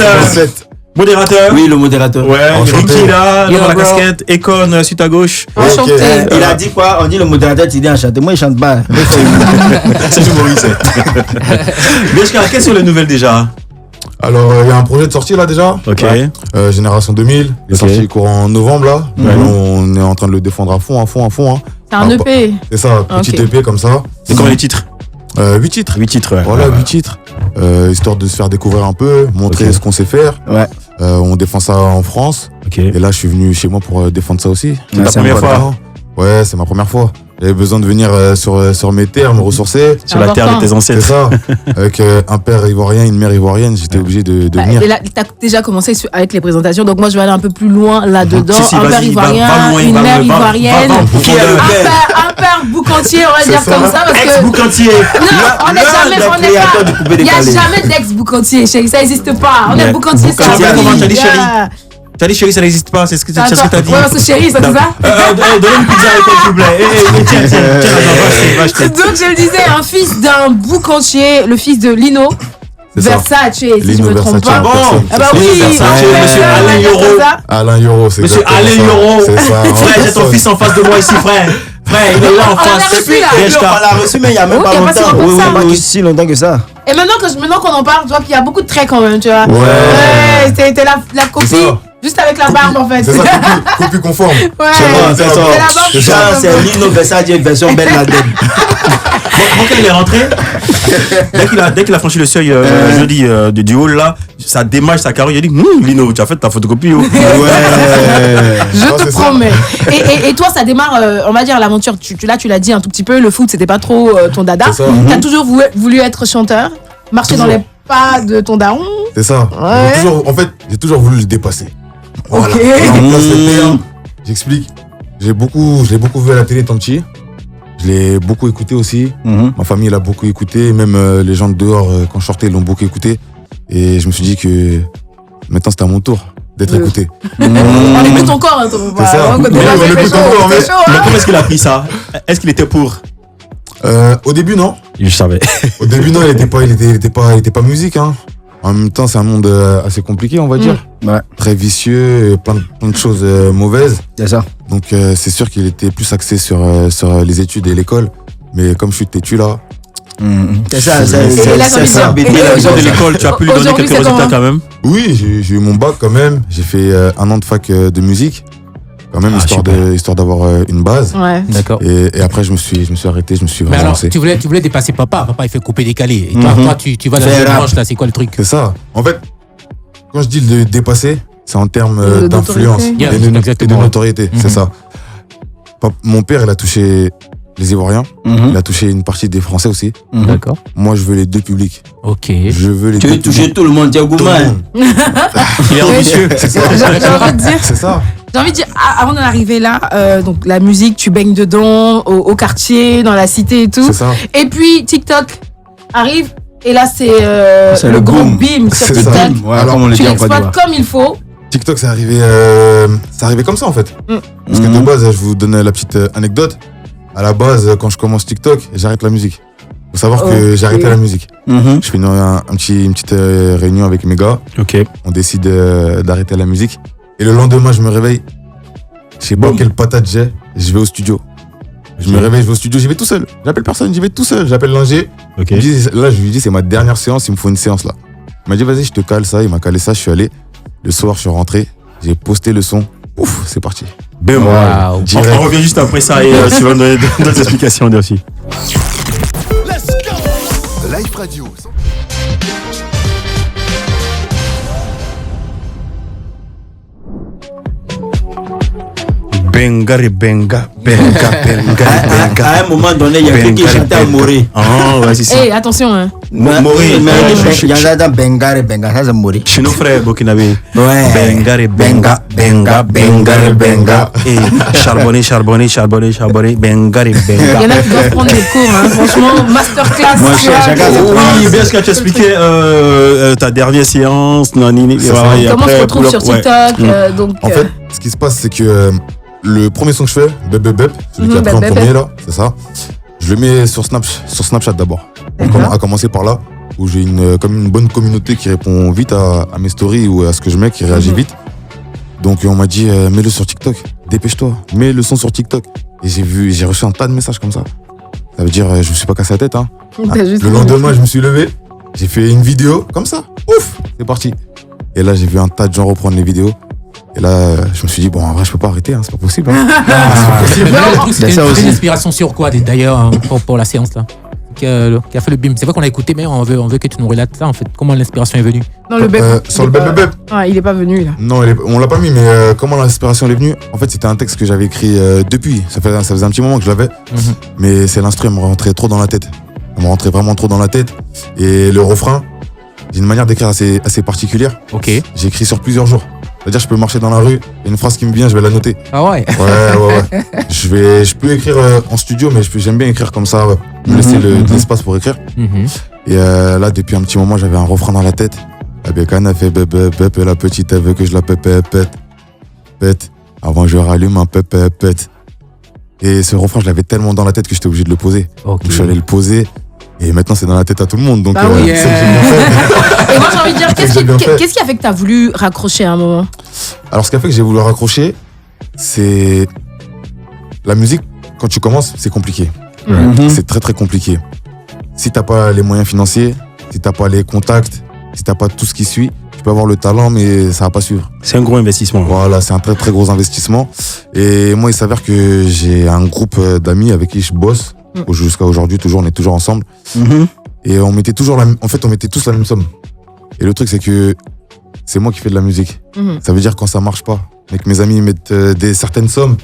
modérateur. Oui, le modérateur. Ouais, Ricky là, dans la casquette, Econ suite à gauche. Enchanté. Il a dit quoi? On dit le modérateur, tu dis enchanté. Moi, il chante pas. C'est humoriste. Beshka, quelles sont les nouvelles déjà? Alors, il y a un projet de sortie là déjà. Ok. Génération 2000. Il est sorti courant novembre là. On est en train de le défendre à fond. Hein. C'est un EP. C'est ça, petit EP comme ça. C'est combien les titres? 8 titres. 8 titres, ouais. Voilà, 8 titres. Histoire de se faire découvrir un peu, montrer ce qu'on sait faire. Ouais. On défend ça en France. Okay. Et là, je suis venu chez moi pour défendre ça aussi. C'est ta première fois? Ouais, c'est ma première fois. J'avais besoin de venir sur mes terres, me ressourcer. Sur la terre de tes ancêtres. C'est ça. Avec un père ivoirien, une mère ivoirienne, j'étais obligé de venir. Et là, tu as déjà commencé avec les présentations, donc moi je vais aller un peu plus loin là-dedans. Un père ivoirien, une mère ivoirienne, un père boucantier, on va dire comme ça. Ex-boucantier. Non, on n'est jamais, il n'y a jamais d'ex-boucantier, chérie, ça n'existe pas. On est boucantier, ça. Comment t'as dit chérie? T'as dit chérie, ça n'existe pas, c'est ce que t'as dit. Ouais, c'est chérie, ça, c'est ça. Donne une pizza avec s'il vous plaît. Tiens, donc je le disais, un fils d'un boucantier, le fils de Lino Versace, si je ne me trompe pas. Bon, ah bah oui, monsieur Alain Yoro. Alain Yoro, c'est Monsieur Alain Yoro. C'est ça. Frère, j'ai ton fils en face de moi ici, frère. Frère, il est là en face. On l'a reçu, mais il n'y a même pas longtemps. Oui, pas aussi longtemps que ça. Et maintenant qu'on en parle, tu vois qu'il y a beaucoup de traits quand même, tu vois. Ouais. C'était la copie. Juste avec la barbe en fait. C'est ça, copie conforme. Ouais, c'est ça. C'est Lino Versace version Ben Laden. Quand il est rentré, dès qu'il a franchi le seuil jeudi du hall là, ça démarche sa carrière. Il a dit Lino, tu as fait ta photocopie. Ouais. Je te promets. Et toi, ça démarre, on va dire, l'aventure. Tu l'as dit un tout petit peu, le foot, c'était pas trop ton dada. Tu as toujours voulu être chanteur, marcher dans les pas de ton daron. C'est ça. Ouais. J'ai toujours voulu le dépasser. Voilà. Ok. J'explique. Je l'ai beaucoup vu à la télé tant petit. Je l'ai beaucoup écouté aussi. Ma famille l'a beaucoup écouté. Même les gens de dehors, quand je sortais, l'ont beaucoup écouté. Et je me suis dit que maintenant, c'était à mon tour d'être écouté. On écoute encore. C'est ça. On écoute encore. Mais comment est-ce qu'il a pris ça? Est-ce qu'il était pour? Au début, non. Je savais. Au début, non, il était pas musique, hein. En même temps, c'est un monde assez compliqué, on va dire. Ouais. Très vicieux, plein de choses mauvaises. C'est ça. Donc, c'est sûr qu'il était plus axé sur les études et l'école. Mais comme je suis têtu là. C'est ça. Bébé, la vision de l'école, tu as pu lui donner quelques résultats quand même? Oui, j'ai eu mon bac quand même. J'ai fait 1 an de fac de musique. Quand même, histoire d'avoir une base. Ouais. D'accord. Et après, je me suis arrêté, je me suis vraiment lancé. Tu voulais dépasser papa. Papa, il fait couper décalé. Et toi, tu vas dans la branche là, c'est quoi le truc? C'est ça. En fait, quand je dis le dépasser, c'est en termes d'influence et de notoriété. C'est ça. Mon père, il a touché les Ivoiriens. Il a touché une partie des Français aussi. D'accord. Moi, je veux les deux publics. Ok. Je veux les deux publics. Tu veux toucher tout le monde, Diagouman. Il est ambitieux. J'ai envie de dire. C'est ça. J'ai envie de dire, avant d'en arriver là, donc la musique, tu baignes dedans, au quartier, dans la cité et tout. C'est ça. Et puis TikTok arrive, et là c'est le gros bim sur TikTok. Ouais, alors, tu l'exploites comme il faut. TikTok, c'est arrivé comme ça en fait. Parce que de base, je vous donne la petite anecdote. À la base, quand je commence TikTok, j'arrête la musique. Faut savoir que j'ai arrêté la musique. Je fais une petite réunion avec mes gars. On décide d'arrêter la musique. Et le lendemain, je me réveille. Je sais pas quelle patate j'ai. Je vais au studio. Je me réveille, je vais au studio, j'y vais tout seul. J'appelle personne, j'y vais tout seul. J'appelle l'ingé. Là, je lui dis, c'est ma dernière séance, il me faut une séance là. Il m'a dit, vas-y, je te cale ça. Il m'a calé ça, je suis allé. Le soir, je suis rentré. J'ai posté le son. Ouf, c'est parti. Ben wow. On revient juste après ça et tu vas me donner d'autres explications aussi. Let's go. Live Radio. Bengari benga. À un moment donné, il y a quelqu'un qui chantait à Moré. Ah, ouais, c'est ça. Hey, attention, hein. Moré, il y en a dans Bengari benga, ça c'est Moré. Chez nos frères burkinabés. Ouais. Bengari benga, bengari benga. Et charbonner, bengari benga. Il y en a qui doivent prendre des cours, hein. Franchement, masterclass. Oui, bien ce que tu expliquais ta dernière séance. Comment on se retrouve sur TikTok. Donc, en fait, ce qui se passe, c'est que le premier son que je fais, Bep, celui qui a pris en premier là, c'est ça. Je le mets sur Snapchat d'abord. On a commencé par là, où j'ai comme une bonne communauté qui répond vite à mes stories ou à ce que je mets, qui réagit vite. Donc on m'a dit, mets-le sur TikTok, dépêche-toi, mets le son sur TikTok. Et j'ai reçu un tas de messages comme ça. Ça veut dire, je me suis pas cassé la tête. Hein. Le lendemain, je me suis levé, j'ai fait une vidéo comme ça. Ouf, c'est parti. Et là, j'ai vu un tas de gens reprendre les vidéos. Et là, je me suis dit, bon, en vrai, je peux pas arrêter, hein, c'est pas possible. Hein. C'était une inspiration sur quoi, d'ailleurs, pour la séance, là, qui a fait le BIM. C'est vrai qu'on l'a écouté, mais on veut que tu nous relates ça, en fait. Comment l'inspiration est venue? Non, le Bep. Sur le Bep. Ah, il est pas venu, là. Non, on l'a pas mis, mais comment l'inspiration est venue? En fait, c'était un texte que j'avais écrit depuis. Ça faisait un petit moment que je l'avais. Mais c'est l'instru, elle me rentrait trop dans la tête. Elle me rentrait vraiment trop dans la tête. Et le refrain, j'ai une manière d'écrire assez particulière. J'ai écrit sur plusieurs jours. C'est-à-dire, je peux marcher dans la rue, il y a une phrase qui me vient, je vais la noter. Ah ouais? Ouais. Je peux écrire en studio, mais j'aime bien écrire comme ça, me laisser de l'espace pour écrire. Et là, depuis un petit moment, j'avais un refrain dans la tête. La bécane a fait bep, et la petite, elle veut que je la pète. Avant, je rallume un pète. Et ce refrain, je l'avais tellement dans la tête que j'étais obligé de le poser. Donc, je suis allé le poser. Et maintenant, c'est dans la tête à tout le monde. Donc, c'est que j'ai bien fait. Et moi, j'ai envie de dire, qu'est-ce qui a fait que tu as voulu raccrocher à un moment? Alors, ce qui a fait que j'ai voulu raccrocher, c'est la musique. Quand tu commences, c'est compliqué. C'est très, très compliqué. Si t'as pas les moyens financiers, si t'as pas les contacts, si t'as pas tout ce qui suit, tu peux avoir le talent, mais ça va pas suivre. C'est un gros investissement. Voilà, c'est un très, très gros investissement. Et moi, il s'avère que j'ai un groupe d'amis avec qui je bosse. Jusqu'à aujourd'hui, on est toujours ensemble. Et on mettait toujours on mettait tous la même somme. Et le truc, c'est que c'est moi qui fais de la musique. Ça veut dire quand ça marche pas, et que mes amis mettent certaines sommes,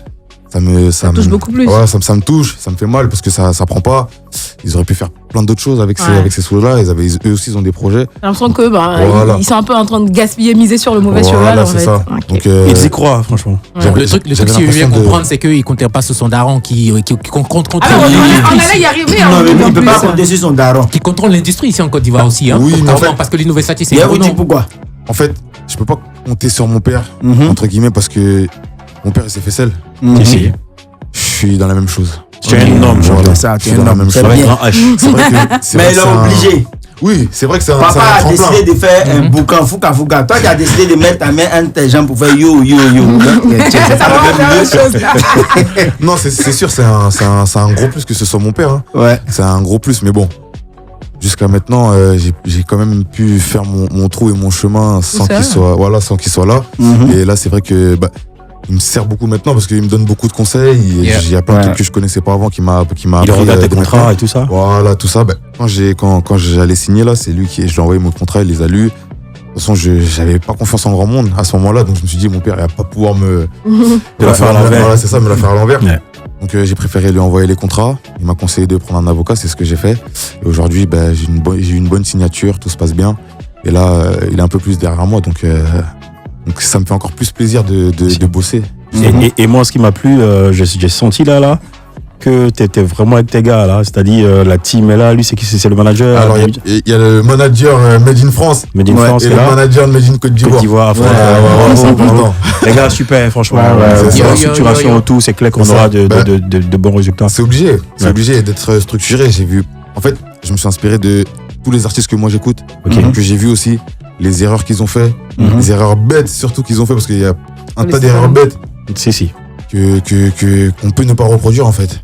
ça touche beaucoup plus. Ouais, ça me touche, ça me fait mal parce que ça prend pas. Ils auraient pu faire plein d'autres choses avec ces sous-là. Eux aussi, ils ont des projets. J'ai l'impression que ils sont un peu en train de gaspiller, miser sur le mauvais cheval. En fait. Ça. Donc, ils y croient, franchement. Le truc, si je veux bien comprendre, c'est qu'ils ne comptaient pas sur son daron qui contrôle. On allait y arriver. Non, mais il ne peut pas compter sur son daron. Qui contrôle l'industrie ici en Côte d'Ivoire aussi. Oui, mais en fait, parce que l'Innovesati, c'est. Et vous dites pourquoi? En fait, je peux pas compter sur mon père, entre guillemets, parce que mon père, il s'est fait seul. Je suis dans la même chose. Tu es un homme, voilà. Tu es un homme. C'est vrai que mais il est obligé. Oui, c'est vrai que c'est un Papa a décidé de faire un boucan fouka. Toi, tu as décidé de mettre ta main entre tes jambes pour faire yo. Non, c'est sûr, c'est un gros plus que ce soit mon père. Hein. Ouais. C'est un gros plus, mais bon. Jusqu'à maintenant, j'ai quand même pu faire mon trou et mon chemin sans qu'il soit là. Et là, c'est vrai que il me sert beaucoup maintenant parce qu'il me donne beaucoup de conseils. Il y a plein de trucs que je connaissais pas avant qui m'a appris. Il regarde tes contrats et tout ça. Voilà, tout ça. Quand j'allais signer là, c'est lui je lui ai envoyé mon contrat, il les a lus. De toute façon, j'avais pas confiance en grand monde à ce moment-là, donc je me suis dit mon père il va pas pouvoir me la faire à l'envers. Voilà, c'est ça, me la faire à l'envers. Donc j'ai préféré lui envoyer les contrats. Il m'a conseillé de prendre un avocat, c'est ce que j'ai fait. Et aujourd'hui, j'ai une bonne signature, tout se passe bien. Et là, il est un peu plus derrière moi, donc ça me fait encore plus plaisir de bosser. Et moi, ce qui m'a plu, j'ai senti là que tu étais vraiment avec tes gars là, c'est-à-dire la team est là, lui c'est le manager. Alors il y a le manager Made in France. Et le manager Made in Côte d'Ivoire. Les gars, super, franchement. Il y a une structuration autour, c'est clair qu'on aura de bons résultats. C'est obligé d'être structuré. J'ai vu. En fait, je me suis inspiré de tous les artistes que moi j'écoute, que j'ai vu aussi, les erreurs qu'ils ont fait, les erreurs bêtes surtout qu'ils ont fait, parce qu'il y a un tas d'erreurs bêtes. Si. Qu'on peut ne pas reproduire en fait.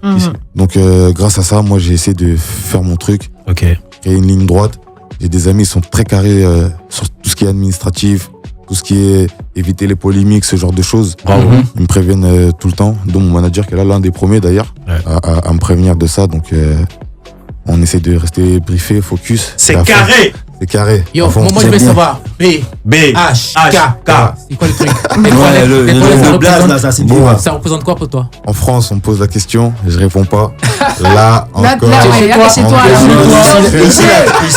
Donc grâce à ça, moi j'ai essayé de faire mon truc, créer une ligne droite. J'ai des amis qui sont très carrés sur tout ce qui est administratif, tout ce qui est éviter les polémiques, ce genre de choses. Ils me préviennent tout le temps, dont mon manager qui est là, l'un des premiers d'ailleurs, à me prévenir de ça. Donc on essaie de rester briefé, focus. C'est carré. C'est carré. Yo, moi je veux savoir. B, H, K. C'est quoi le truc? Le blaze là, ça c'est bon. Ça représente quoi pour toi? En France, on me pose la question, je réponds pas. Là encore. Là, chez toi. Ici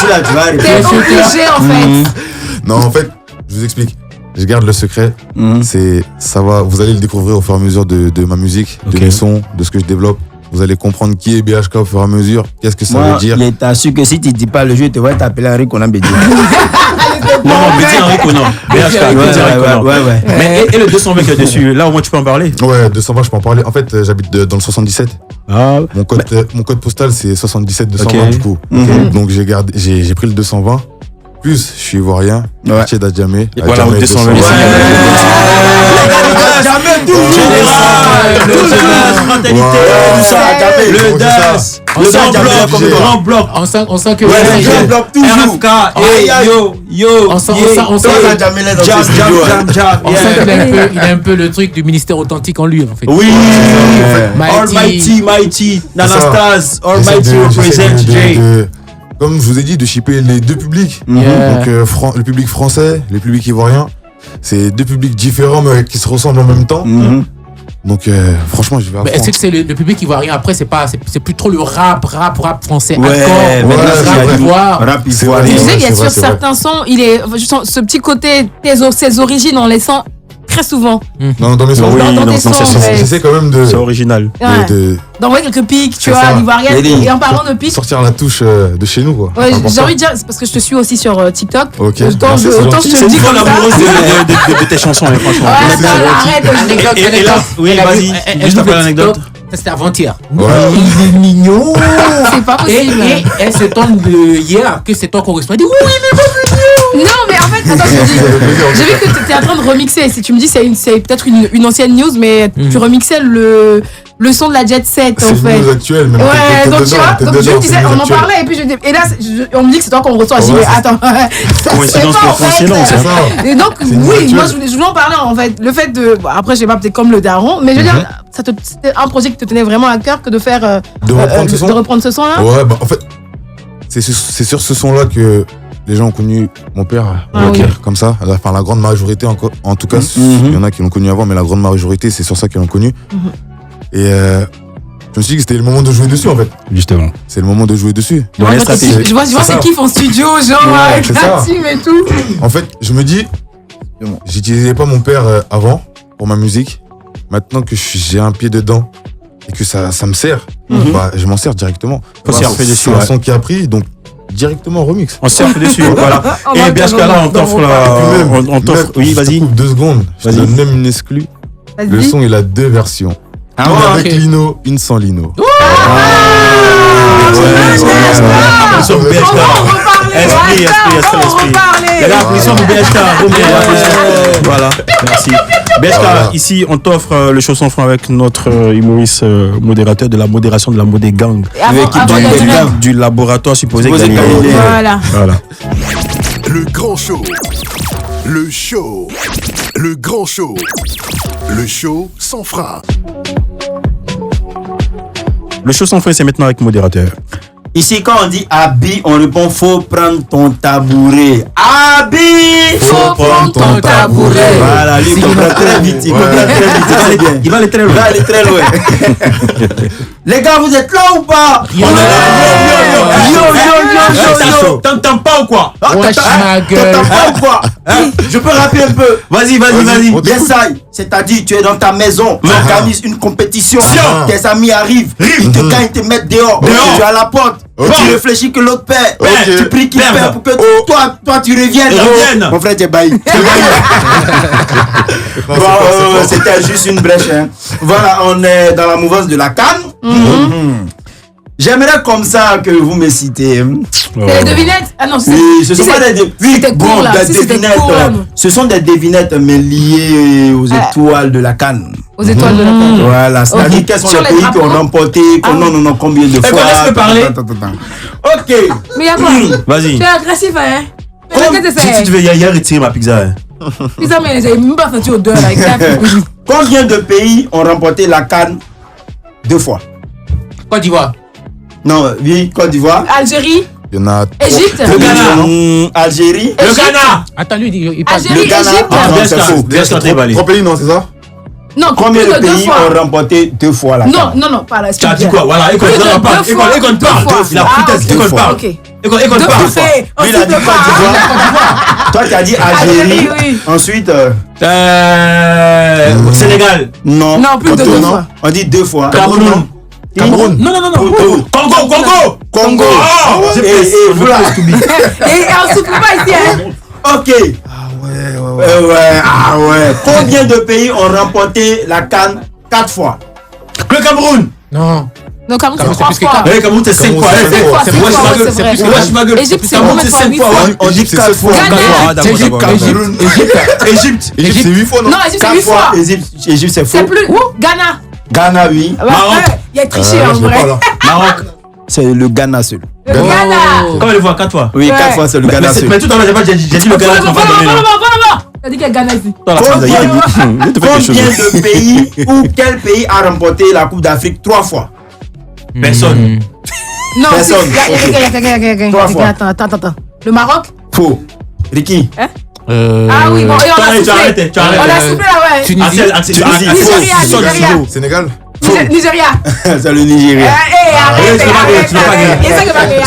là, tu vas arriver. T'es obligé en fait. Non, en fait, je vous explique. Je garde le secret. Ça va. Vous allez le découvrir au fur et à mesure de ma musique, de mes sons, de ce que je développe. Vous allez comprendre qui est BHK au fur et à mesure. Qu'est-ce que ça veut dire? Il est sûr que si tu dis pas le jeu, tu vas t'appeler Henri Konan Bédi. Non, Bédi Henri Konan. BHK. Ouais. Mais et le 220 qui est dessus, là au moins tu peux en parler? Ouais, 220, je peux en parler. En fait, j'habite dans le 77. Mon code postal c'est 77 220 du coup. Donc j'ai pris le 220. Plus, je suis ivoirien, quartier d'Adjamé. Voilà, au 220 ici. Le DAS, le grand bloc. On sent que le grand bloc toujours. RFK, yo. On sent qu'il a un peu le truc du ministère authentique en lui en fait. Oui. Almighty, Nanastas, Almighty represent J. Comme je vous ai dit, de shipper les deux publics. Donc le public français, le public ivoirien. C'est deux publics différents mais qui se ressemblent en même temps. Donc franchement, je vais apprendre. Est-ce que c'est le public ivoirien? Après, c'est plus trop le rap français. Rap ivoirien. Tu sais, il y a sur certains sons, il est ce petit côté ses origines, on les sent très souvent. Non, dans mes sons, j'essaie quand même de. C'est original. D'envoyer quelques pics, tu vois, l'ivoirienne. Et en parlant de pics. Sortir la touche de chez nous, quoi. Ouais, j'ai envie de dire, c'est parce que je te suis aussi sur TikTok. Ok. Autant je te dis comme ça. de tes chansons, franchement. Arrête. Et là, oui, vas-y. Juste après l'anecdote. Ça c'était avant-hier. Ouais. Il est mignon. C'est pas possible. Et elle se tombe hier que c'est toi qu'on reçoit. Elle dit oui, il est pas mignon. Non, mais en fait, attends, j'ai vu que tu étais en train de remixer. Si tu me dis c'est peut-être une ancienne news, mais tu remixais le son de la Jet Set en fait. C'est une news actuelle, mais ouais, donc tu vois, donc je disais, on en parlait et puis et là, on me dit que c'est toi qu'on reçoit. Je dis mais attends, c'est pas en fait. Et donc oui, moi je voulais en parler en fait. Le fait de, après je sais pas peut-être comme le daron, mais je veux dire, c'était un projet qui te tenait vraiment à cœur que de faire de reprendre ce son là. Ouais, bah en fait, c'est sur ce son là que les gens ont connu mon père, comme ça. Enfin, la grande majorité, en tout cas, il y en a qui l'ont connu avant, mais la grande majorité, c'est sur ça qu'ils l'ont connu. Et je me suis dit que c'était le moment de jouer dessus, en fait. Justement. C'est le moment de jouer dessus. Je vois c'est kiff en studio, genre, avec la team et tout. En fait, je me dis, j'utilisais pas mon père avant pour ma musique. Maintenant que j'ai un pied dedans et que ça me sert, bah, je m'en sers directement. C'est un son qui a pris, donc directement remix. On surfe dessus, voilà. Et bien là, on t'offre. Oui, vas-y. 2 secondes. Je te donne même une exclue. Le son, il a 2 versions. Une avec Lino, une sans Lino. Esprit. L'applaudissement pour BHK. Voilà, merci. BHK, ici, on t'offre le chaud sans franc avec notre humoriste modérateur de la modération de la Modé Gang. Du laboratoire supposé gagner. Voilà. Le grand show. Le show. Le grand show. Le show sans frein. Le show sans frein, c'est maintenant avec modérateur. Ici, quand on dit Abi, on répond faut prendre ton tabouret. Abi, faut prendre ton tabouret. Voilà, lui, il comprend très vite. Il va aller très loin. Les gars, vous êtes là ou pas? Yo. T'entends pas ou quoi? T'entends pas ou quoi? Je peux rapper un peu. Vas-y. Yes, c'est-à-dire, tu es dans ta maison, tu organises une compétition. Tes amis arrivent, ils te gagnent, te mettent dehors. Tu es à la porte. Tu réfléchis que l'autre perd. Tu pries qu'il perd pour que toi tu reviennes. Mon frère, t'es bailli. C'était juste une brèche. Voilà, on est dans la mouvance de la CAN. J'aimerais comme ça que vous me citez. C'est les devinettes? Ah non, oui, ce sont pas des devinettes. Oui, bon, des devinettes. Ce sont des devinettes, mais liées aux étoiles de la CAN. Aux étoiles de la CAN. Voilà, c'est-à-dire quels sont les pays qui ont remporté, non, combien de fois. Laisse-le parler. Ok. Mais y'a quoi? Vas-y. Tu es agressif, hein? Si tu veux, il y a retiré ma pizza. Pizza, mais j'ai même pas senti odeur là. Combien de pays ont remporté la CAN 2 fois? Côte d'Ivoire. Non, oui, Côte d'Ivoire. Algérie. Il y en a. Égypte. Le Ghana. Algérie. Le Ghana. Attends, lui, il parle. Algérie, Égypte. Non, c'est faux. 3 pays, non, c'est ça? Non, combien plus de de 2 pays fois. ont remporté 2 fois la CAN? Non, pas là. Tu as dit quoi? Voilà, écoute, il parle. Il a pris tête, écoute, parle. Écoute, parle. Lui, il a dit Côte d'Ivoire. Toi, tu as dit Algérie. Ensuite. Sénégal. Non. Non, plus de 2 fois. On dit 2 fois. Cameroun. Non. Congo. Et voilà. Et on souffle pas ici, hein? Ok. Ah ouais. Combien de pays ont remporté la CAN 4 fois? Le Cameroun. Non. Non, Cameroun, c'est 3 fois. Le Cameroun, c'est 5 fois. C'est vrai. Égypte, c'est combien de fois? 8 fois. On dit 4 fois. Égypte, c'est 8 fois, non? Non, Égypte, c'est 8 fois. Égypte, c'est faux. C'est plus. Ghana. Ghana, oui. Maroc. Il y a triché en vrai. Maroc. C'est le Ghana seul. Le Ghana. Comment les voit 4 fois? Oui, 4 fois, c'est le Ghana seul. Mais tout à l'heure, j'ai dit le Ghana. T'as dit qu'il y a Ghana ici. Combien de pays ou quel pays a remporté la Coupe d'Afrique 3 fois? Personne. Non, Personne. il y a quelqu'un. 3 fois. Attends. Le Maroc? Faux. Ricky. Ah oui, bon, et on a soufflé. Tu arrêtes. On a soufflé là, ouais. Tunisie. Nigeria. Nigeria. C'est le Nigeria. Arrête.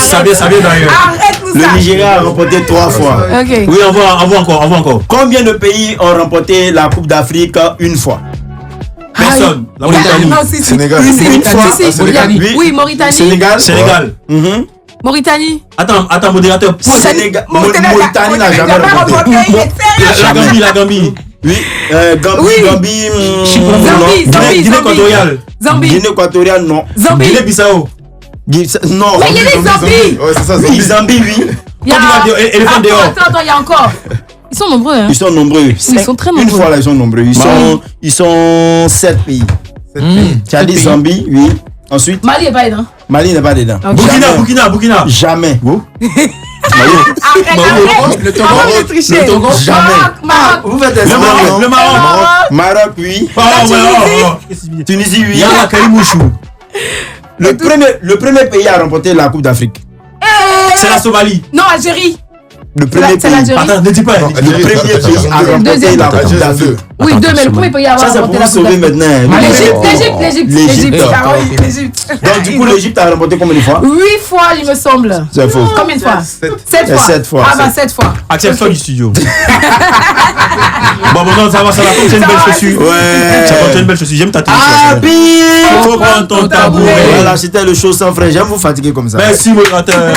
Ça vient d'ailleurs. Arrête tout ça. Le Nigeria a remporté 3 fois. Ok. Oui, on voit encore. Combien de pays ont remporté la Coupe d'Afrique 1 fois? Personne. La Mauritanie. Non, si. Sénégal. Une fois. Oui, Mauritanie. Sénégal. Mauritanie. Attends, modérateur. Sénégal. Mauritanie n'a jamais remporté. La Gambie. Oui, Gambie. Guinée équatoriale. Guinée équatoriale, non. Guinée-Bissau. Non. Mais il y a des Zambie. Ouais, c'est ça, Oui, Zambie, oui. Éléphant dehors. Attends, il y a encore. Ils sont nombreux, hein. Ils sont nombreux. Ils sont très nombreux. Une fois là, ils sont nombreux. Ils sont 7 pays. Tu as dit Zambie, oui. Ensuite, Mali n'est pas dedans. Mali n'est pas dedans. Burkina. Jamais. Arrête. Le Togo. Maroc. Vous faites des Le Maroc. Maroc, oui. Tunisie, oui. Yalla Karimouchou. Le premier pays à remporter la Coupe d'Afrique. C'est la Somalie. Non, Algérie. Le premier pays. Attends, ne dis pas. Le premier pays à remporter la Coupe d'Afrique. Oui, mais le premier pays à Ça, c'est pour vous sauver maintenant. L'Égypte. Donc, du coup, l'Égypte a remporté combien de fois? 8 fois, il me semble. C'est faux. Combien de fois? 7 fois. 7 fois. Ah, bah, 7 fois. Axel, sors du studio. Bon, non, ça va contient une belle chaussure. Ouais. Ça contient une belle chaussure. J'aime ta tenue. Faut prendre ton tabouret. Voilà, c'était le show sans frais. J'aime vous fatiguer comme ça. Merci, modérateur.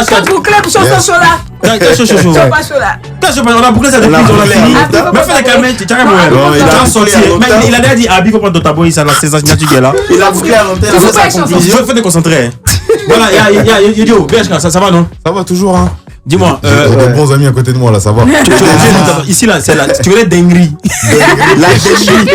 Quand vous clés pour chanson chaud là. Quel chaud chaud. Pas chaud là. On a bouclé ça depuis, on a fini. Mais fais la calmer, tu as sorti. Mais il a déjà dit, Abi, faut prendre ton tabouret, ça c'est sa signature qui est là. Il a bouclé à l'antenne. Je veux te concentrer. Voilà, Yodio, BHK, ça va non? Ça va toujours, hein. Dis-moi. Des bons amis à côté de moi, là, ça va. Ici, là, c'est là. Tu veux les dingueries. La dinguerie.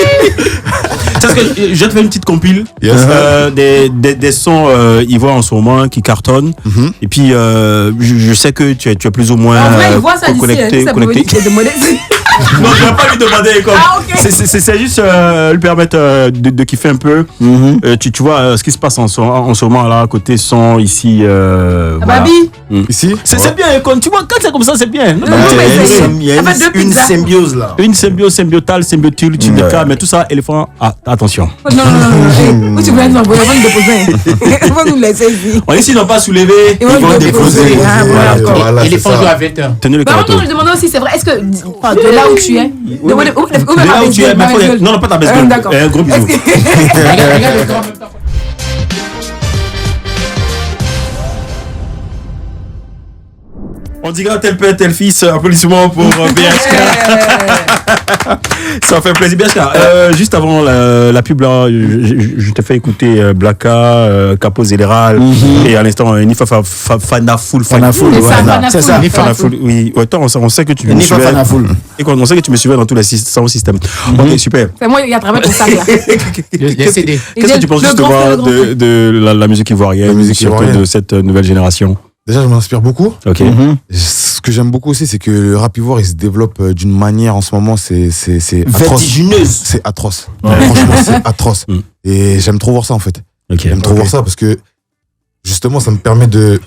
C'est ce que je vais te faire une petite compile des sons ivoires en ce moment qui cartonnent. Et puis, je sais que tu es plus ou moins en vrai, il voit ça connecté. Non, je ne vais pas lui demander comme. C'est juste lui permettre de kiffer un peu. Tu vois ce qui se passe en ce moment là, côté son ici. Babi. Ici. C'est bien. Tu vois, quand c'est comme ça, c'est bien. Il y a une symbiose là. Une symbiose, symbiotale, symbiotul, mais tout ça, éléphant. Attention. Non. Où tu veux nous envoyer? On va nous déposer. On va nous laisser ici. On ici, ils n'ont pas soulevé. Ils vont nous déposer. Éléphant joue à 20h. Tenez le carton. Je demandais aussi, c'est vrai, est-ce que de là où tu es, de là où tu es, non, pas ta baisse. D'accord. Un gros bisou. Regarde le grand en même temps. On dirait tel père, tel fils. Applaudissements pour BHK. Ça fait plaisir. Bien sûr. Juste avant la pub, là, je t'ai fait écouter Blaka, Capo Général, et à l'instant, Nifa Fanafoul. C'est ça. Nifa Fanafoul. Oui, autant on sait que tu me suivais. Et on sait que tu me suivais dans tous les systèmes. Ok, super. C'est moi, il y a travers ton sac là. Qu'est-ce que tu penses justement de la musique ivoirienne, surtout de cette nouvelle génération? Déjà, je m'inspire beaucoup. Ok. Ce que j'aime beaucoup aussi, c'est que le rap ivoire, il se développe d'une manière en ce moment, c'est atroce. Vertigineuse. C'est atroce. Franchement, c'est atroce. Et j'aime trop voir ça, en fait. J'aime trop voir ça parce que, justement, ça me permet de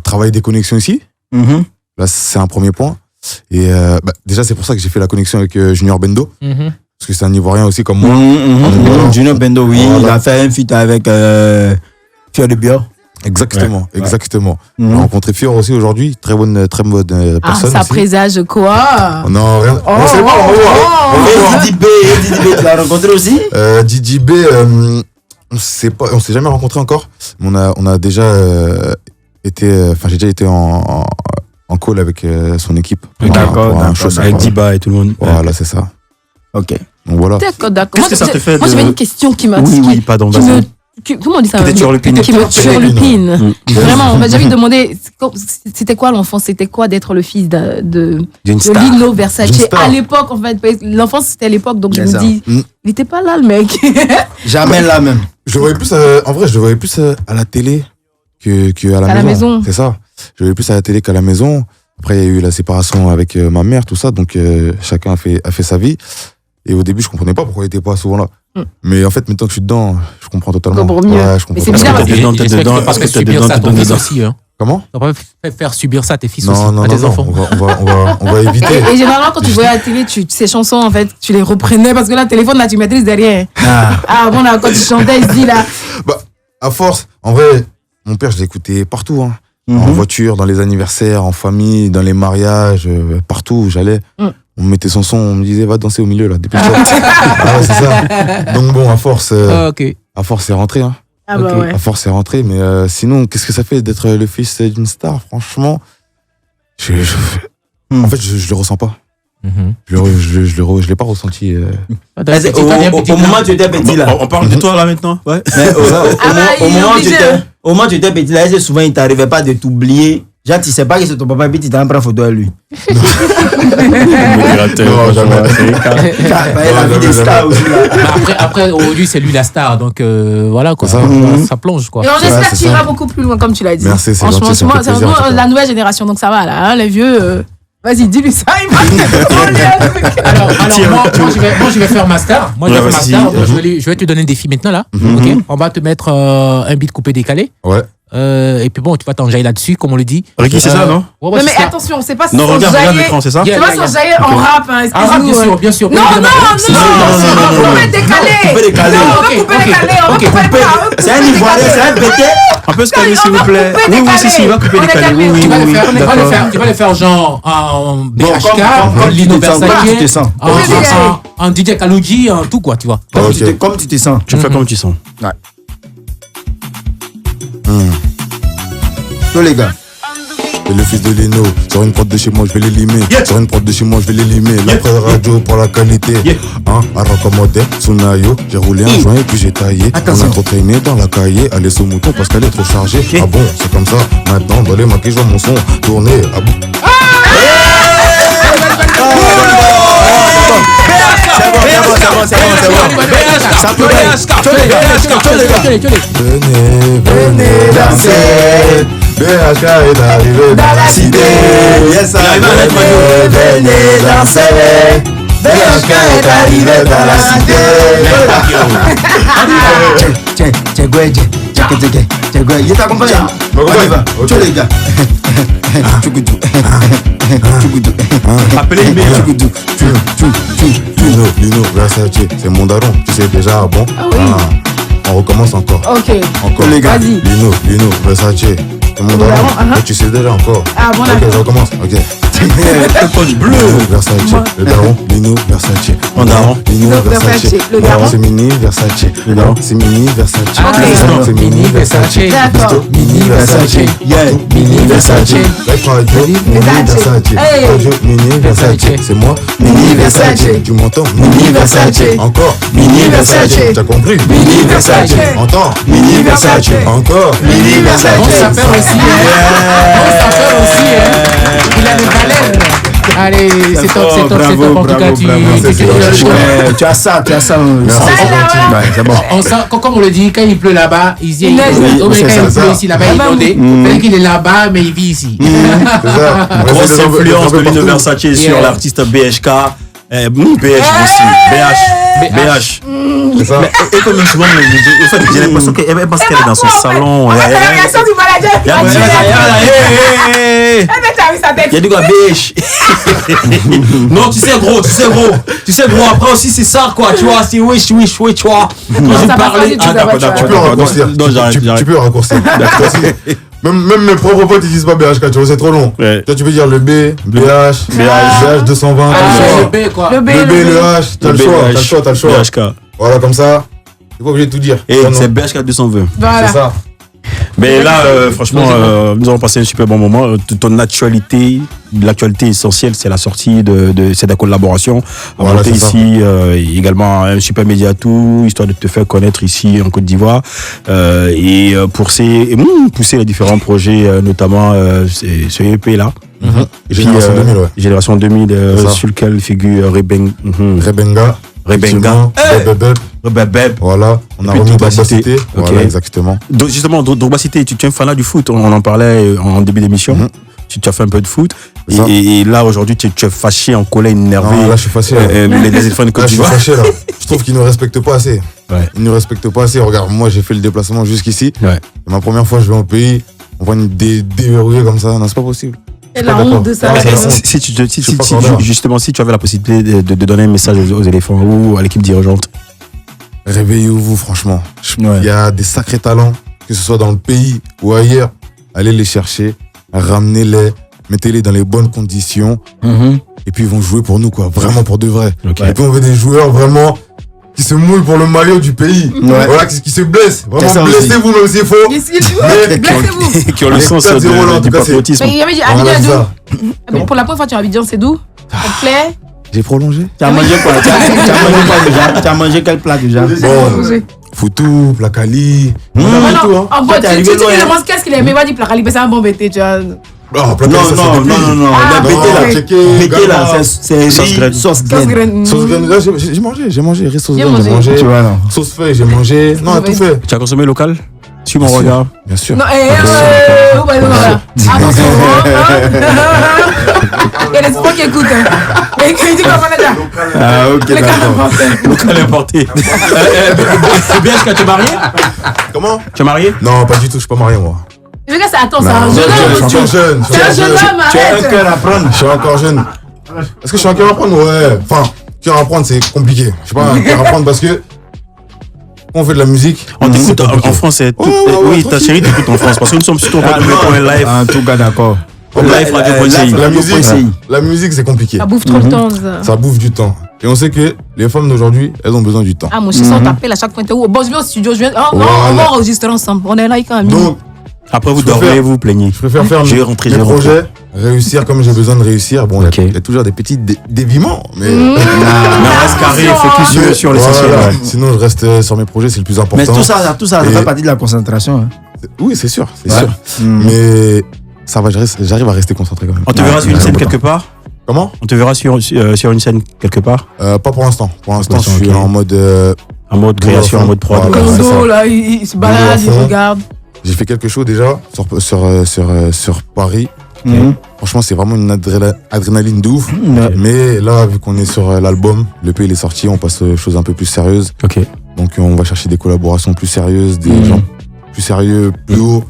travailler des connexions ici. Là, c'est un premier point. Et déjà, c'est pour ça que j'ai fait la connexion avec Junior Bendo. Parce que c'est un Ivoirien aussi comme moi. Junior Bendo, oui. Il a fait un feat avec Fior de Bior. Exactement. On a rencontré Fior aussi aujourd'hui, très bonne personne. Ça aussi. présage quoi? Non, rien. On sait pas, on va voir. Didi B, tu l'as rencontré aussi? Didi B, on s'est jamais rencontré encore. Mais on a déjà été, j'ai déjà été en call avec son équipe. D'accord. Avec Diba et tout le monde. Voilà, c'est ça. Ok. Donc voilà. D'accord. Qu'est-ce que ça te fait? Moi, j'avais une question qui m'a. Oui, pardon, vas-y. Comment on dit ça? Qui me turlupine. Vraiment, on m'a déjà demandé c'était quoi l'enfance, c'était quoi d'être le fils de Lino Versace à l'époque, en fait. L'enfance, c'était à l'époque, donc je me dis, il n'était pas là, le mec. Jamais là même. Je le voyais plus, en vrai, je le voyais plus à la télé qu'à la maison. C'est ça. Je le voyais plus à la télé qu'à la maison. Après, il y a eu la séparation avec ma mère, tout ça, donc chacun a fait sa vie. Et au début, je comprenais pas pourquoi il était pas souvent là. Mais en fait, maintenant que je suis dedans, je comprends totalement. Je comprends mieux. Ouais, je comprends. Mais c'est bizarre parce que subir ça à ton fils aussi. Comment? On va pas faire subir ça à tes fils aussi, à tes enfants. On va éviter. Et généralement, quand tu voyais à la télé, ces chansons, en fait, tu les reprenais parce que là, le téléphone, là, tu maîtrises derrière. Bon, là, quand tu chantais, il se dit là. À force, en vrai, mon père, je l'écoutais partout. En voiture, dans les anniversaires, en famille, dans les mariages, partout où j'allais. On me mettait son son, on me disait va danser au milieu là, dépêche-toi. C'est ça. Donc bon, à force, c'est rentré. À force, c'est rentré. Mais sinon, qu'est-ce que ça fait d'être le fils d'une star? Franchement, en fait, je le ressens pas. Je l'ai pas ressenti. Au moment où tu étais petit là. On parle de toi là maintenant. Ouais. Au moment où tu étais petit là, souvent il t'arrivait pas de t'oublier. Genre, tu sais pas que c'est ton papa, puis tu t'en prends photo à lui. Non, jamais. La vie des stars aussi là. Après, aujourd'hui, c'est lui la star, donc voilà quoi. Ça plonge quoi. Et on j'espère que tu iras beaucoup plus loin, comme tu l'as dit. Merci, c'est franchement, gentil, c'est vraiment la nouvelle génération, donc ça va là, les vieux. Vas-y, dis-lui ça, il va. Alors moi, je vais faire ma star. Je vais te donner un défi maintenant là. Ok. On va te mettre un beat coupé décalé. Ouais. Et puis bon, tu vas t'enjailler là-dessus, comme on le dit. Ricky, c'est ça, non? Ouais, mais attention, c'est pas non, regarde l'écran, c'est ça? C'est pas s'enjailler en rap, hein. En rap, bien sûr. Non, on va couper décalé. On va couper décalé. C'est un Ivoirien, c'est un pété. Un peu se calmer, s'il vous plaît. Oui, si, il va couper décalé. Tu vas le faire genre en BHK, comme Lino Versace, en DJ Kalouji, en tout quoi, tu vois. Comme tu te sens. Tu fais comme tu sens. Ouais. Tous les gars. Et le fils de Lino, sur une prod de chez moi, je vais l'élimer. Sur une prod de chez moi, je vais l'élimer. La prod radio pour la qualité. À raccommoder, Sunayo, j'ai roulé un joint et puis j'ai taillé. On a trop traîné dans la cahier, aller sous mouton parce qu'elle est trop chargée. Ah bon, c'est comme ça. Maintenant, dans les maquis, je vois mon son tourner à bout. C'est bon. Ça peut venez danser. BHK est arrivé dans la cité. Venez danser. BHK est arrivé dans la cité. Tiens, il est accompagné. On y va. Tous les gars. Appelez Lino, Versace, c'est mon daron, tu sais déjà, bon. On recommence encore. Ok. Encore les gars. Vas-y. Lino, Versace, c'est mon daron, tu sais déjà encore. Bon, ok, je recommence. Ok. Le coach bleu. Versace. Le daron, Mini Versace. Mon daron. Mini Versace. Le daron. C'est Mini Versace. Le daron. C'est Mini Versace. Ok. C'est Mini Versace. D'accord. Mini Versace. Yeah. Mini Versace. Radio, Mini Versace. Hey. Radio, Mini Versace. C'est moi, Mini Versace. Tu m'entends? Mini Versace. Encore, Mini Versace. T'as compris? Mini Versace. Entends? Mini Versace. Encore, Mini Versace. On s'appelle aussi. On s'appelle aussi. Il a des baleines. Allez, c'est top, c'est top, c'est top. En tout cas, Tu as ça. C'est bon. on sent, comme on le dit, quand il pleut là-bas, il dit, quand il pleut ici, là-bas, il est inondé. C'est qu'il est là-bas, mais il vit ici. Grosse influence de Mini Versace sur l'artiste BHK. BH aussi. BH. C'est ça. Et comme souvent, j'ai l'impression qu'elle pense qu'elle est dans son salon. Il y a du gars BH. Non, tu sais gros. Après aussi c'est ça quoi, tu vois, c'est oui, tu vois. Quand je parlais, Tu peux raccourcir. Même mes propres potes ils disent pas BHK, tu vois, c'est trop long. Toi tu peux dire le B, BH, BH 220, Le B, quoi. Le B, le H, t'as le choix. BHK. Voilà, comme ça, t'es pas obligé de tout dire. Et c'est BHK 220. Voilà. C'est ça. Mais là, franchement, nous avons passé un super bon moment. Ton actualité, l'actualité essentielle, c'est la sortie de cette collaboration. On va monter ici également un super médiatou, histoire de te faire connaître ici en Côte d'Ivoire. Et pousser les différents projets, notamment ce EP là. Génération 2000, ouais. Génération 2000, sur lequel figure Rebenga. Beb. Voilà, on a remis Drogba Cité. Voilà, exactement. Donc, justement, Drogba Cité, tu es un fanat du foot, on en parlait en début d'émission. Tu as fait un peu de foot. Et là, aujourd'hui, tu es fâché, en colère, énervé. Non, là, je suis fâché. Les éléphants de Côte d'Ivoire. Je suis fâché, là. Je trouve qu'ils ne respectent pas assez. Ils ne respectent pas assez. Regarde, moi, j'ai fait le déplacement jusqu'ici. Ma première fois, je vais au pays. On va déverrouiller comme ça. Non, c'est pas possible. Et la honte de ça. Justement, si tu avais la possibilité de donner un message aux éléphants ou à l'équipe dirigeante. Réveillez-vous, franchement. Il y a des sacrés talents, que ce soit dans le pays ou ailleurs. Allez les chercher, ramenez-les, mettez-les dans les bonnes conditions. Et puis ils vont jouer pour nous, quoi. Vraiment pour de vrai. Et puis on veut des joueurs vraiment qui se mouillent pour le maillot du pays. Voilà, qui se blessent. Vraiment, blessez-vous même s'il faut. Blessez-vous. Qui ont le sens du patriotisme. Mais il y avait dit Abidjan d'où? Pour la première fois, tu es à Abidjan, c'est d'où? Complet. J'ai prolongé. Tu as mangé quoi? Tu as mangé quel plat déjà? Foutou, Placali. Tu demandes qu'est-ce qu'il aimait, va dire Placali, c'est un bon bêté, tu vois. Non. Bété là, c'est sauce graine. Sauce graine, j'ai mangé. Sauce graine, j'ai mangé. Sauce feuille, j'ai mangé. Non, tout fait. Tu as consommé local? Suis mon regard. Bien sûr. Non, attention. Il y a des spots qui écoutent. Et qui dit qu'on va déjà. Ah, ok, d'accord. Local importé. C'est bien ce que tu es marié? Comment? Tu es marié? Non, pas du tout, je suis pas marié moi. Je veux dire, c'est un jeune homme. Je suis jeune. C'est un jeune homme, Tu as un arrête. cœur à prendre. Je suis encore jeune. Est-ce que je suis un cœur à prendre? Ouais. Enfin, cœur à prendre, c'est compliqué. Je sais pas, un cœur à prendre parce que on fait de la musique. On t'écoute en France. Oui, ta chérie t'écoute en France. Parce que nous sommes surtout en train de mettre un live. En tout cas, d'accord. La musique, c'est compliqué. Ça bouffe trop le temps. Ça bouffe du temps. Et on sait que les femmes d'aujourd'hui, elles ont besoin du temps. Ah, mon chéri, on t'appelle à chaque fois. Bon, je viens au studio, on va enregistrer ensemble. On est là avec un ami. Donc, après, vous dormez, vous plaignez. Je préfère faire mes projets, réussir comme j'ai besoin de réussir. Bon, il y a toujours des petits déviements, mais on reste carré, focus sur l'essentiel. Sinon, je reste sur mes projets, c'est le plus important. Mais tout ça fait partie de la concentration. Oui, c'est sûr. Mais ça va, j'arrive à rester concentré quand même. On te verra sur une scène quelque part? Comment? On te verra sur une scène quelque part? Pas pour l'instant. Pour l'instant, je suis en mode création, en mode prod. Gondo, là, il se balade, il regarde. J'ai fait quelque chose déjà sur Paris. Franchement, c'est vraiment une adrénaline de ouf. Mais là, vu qu'on est sur l'album, le EP il est sorti, on passe aux choses un peu plus sérieuses. Donc on va chercher des collaborations plus sérieuses, des gens plus sérieux, plus haut.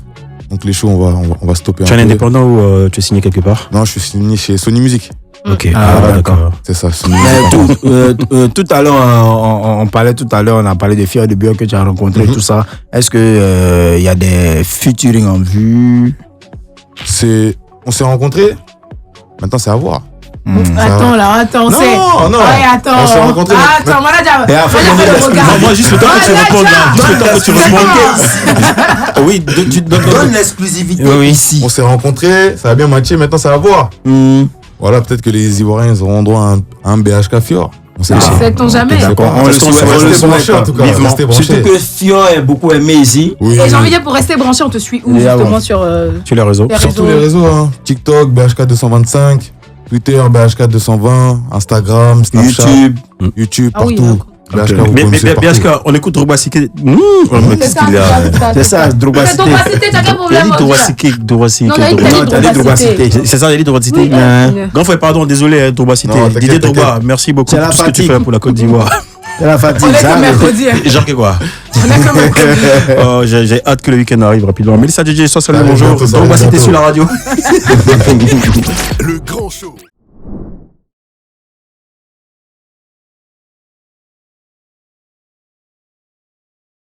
Donc les shows, on va stopper un peu. Tu es indépendant ou tu es signé quelque part? Non, je suis signé chez Sony Music. Ok, d'accord. C'est ça, Sony Music. Tout à l'heure, on a parlé de Fier de Beurre que tu as rencontré, tout ça. Est-ce que y a des featuring en vue? On s'est rencontrés Maintenant, c'est à voir. Attends là, attends, Non, c'est. non. Ouais, attends. On s'est rencontrés. Attends, moi là, j'ai Moi, juste le temps que tu répondes là. Juste le temps que tu répondes. Oui, donne l'exclusivité ici. On s'est rencontrés, ça a bien matché, maintenant, c'est à voir. Voilà, peut-être que les Ivoiriens ils auront droit à un BHK Fior. On sait-on jamais. On reste branché en tout cas. Surtout que Fior est beaucoup aimé ici. Et j'ai envie de dire, pour rester branché, on te suit où justement sur les réseaux? Sur tous les réseaux, hein. TikTok, BHK225, Twitter, BHK220, Instagram, Snapchat, YouTube, partout. BHK, on écoute Drogba Cité. C'est ça, Drogba Cité. Drogba Cité. C'est ça, il dit Drogba Cité. Grand frère, pardon, désolé, Drogba Cité. Didier Drogba, merci beaucoup pour tout ce que tu fais pour la Côte d'Ivoire. C'est la fatigue. On est que mercredi. Genre que quoi? J'ai hâte que le week-end arrive rapidement. Mélissa DJ, sois salut, bonjour. Drogba Cité sur la radio. Le grand show.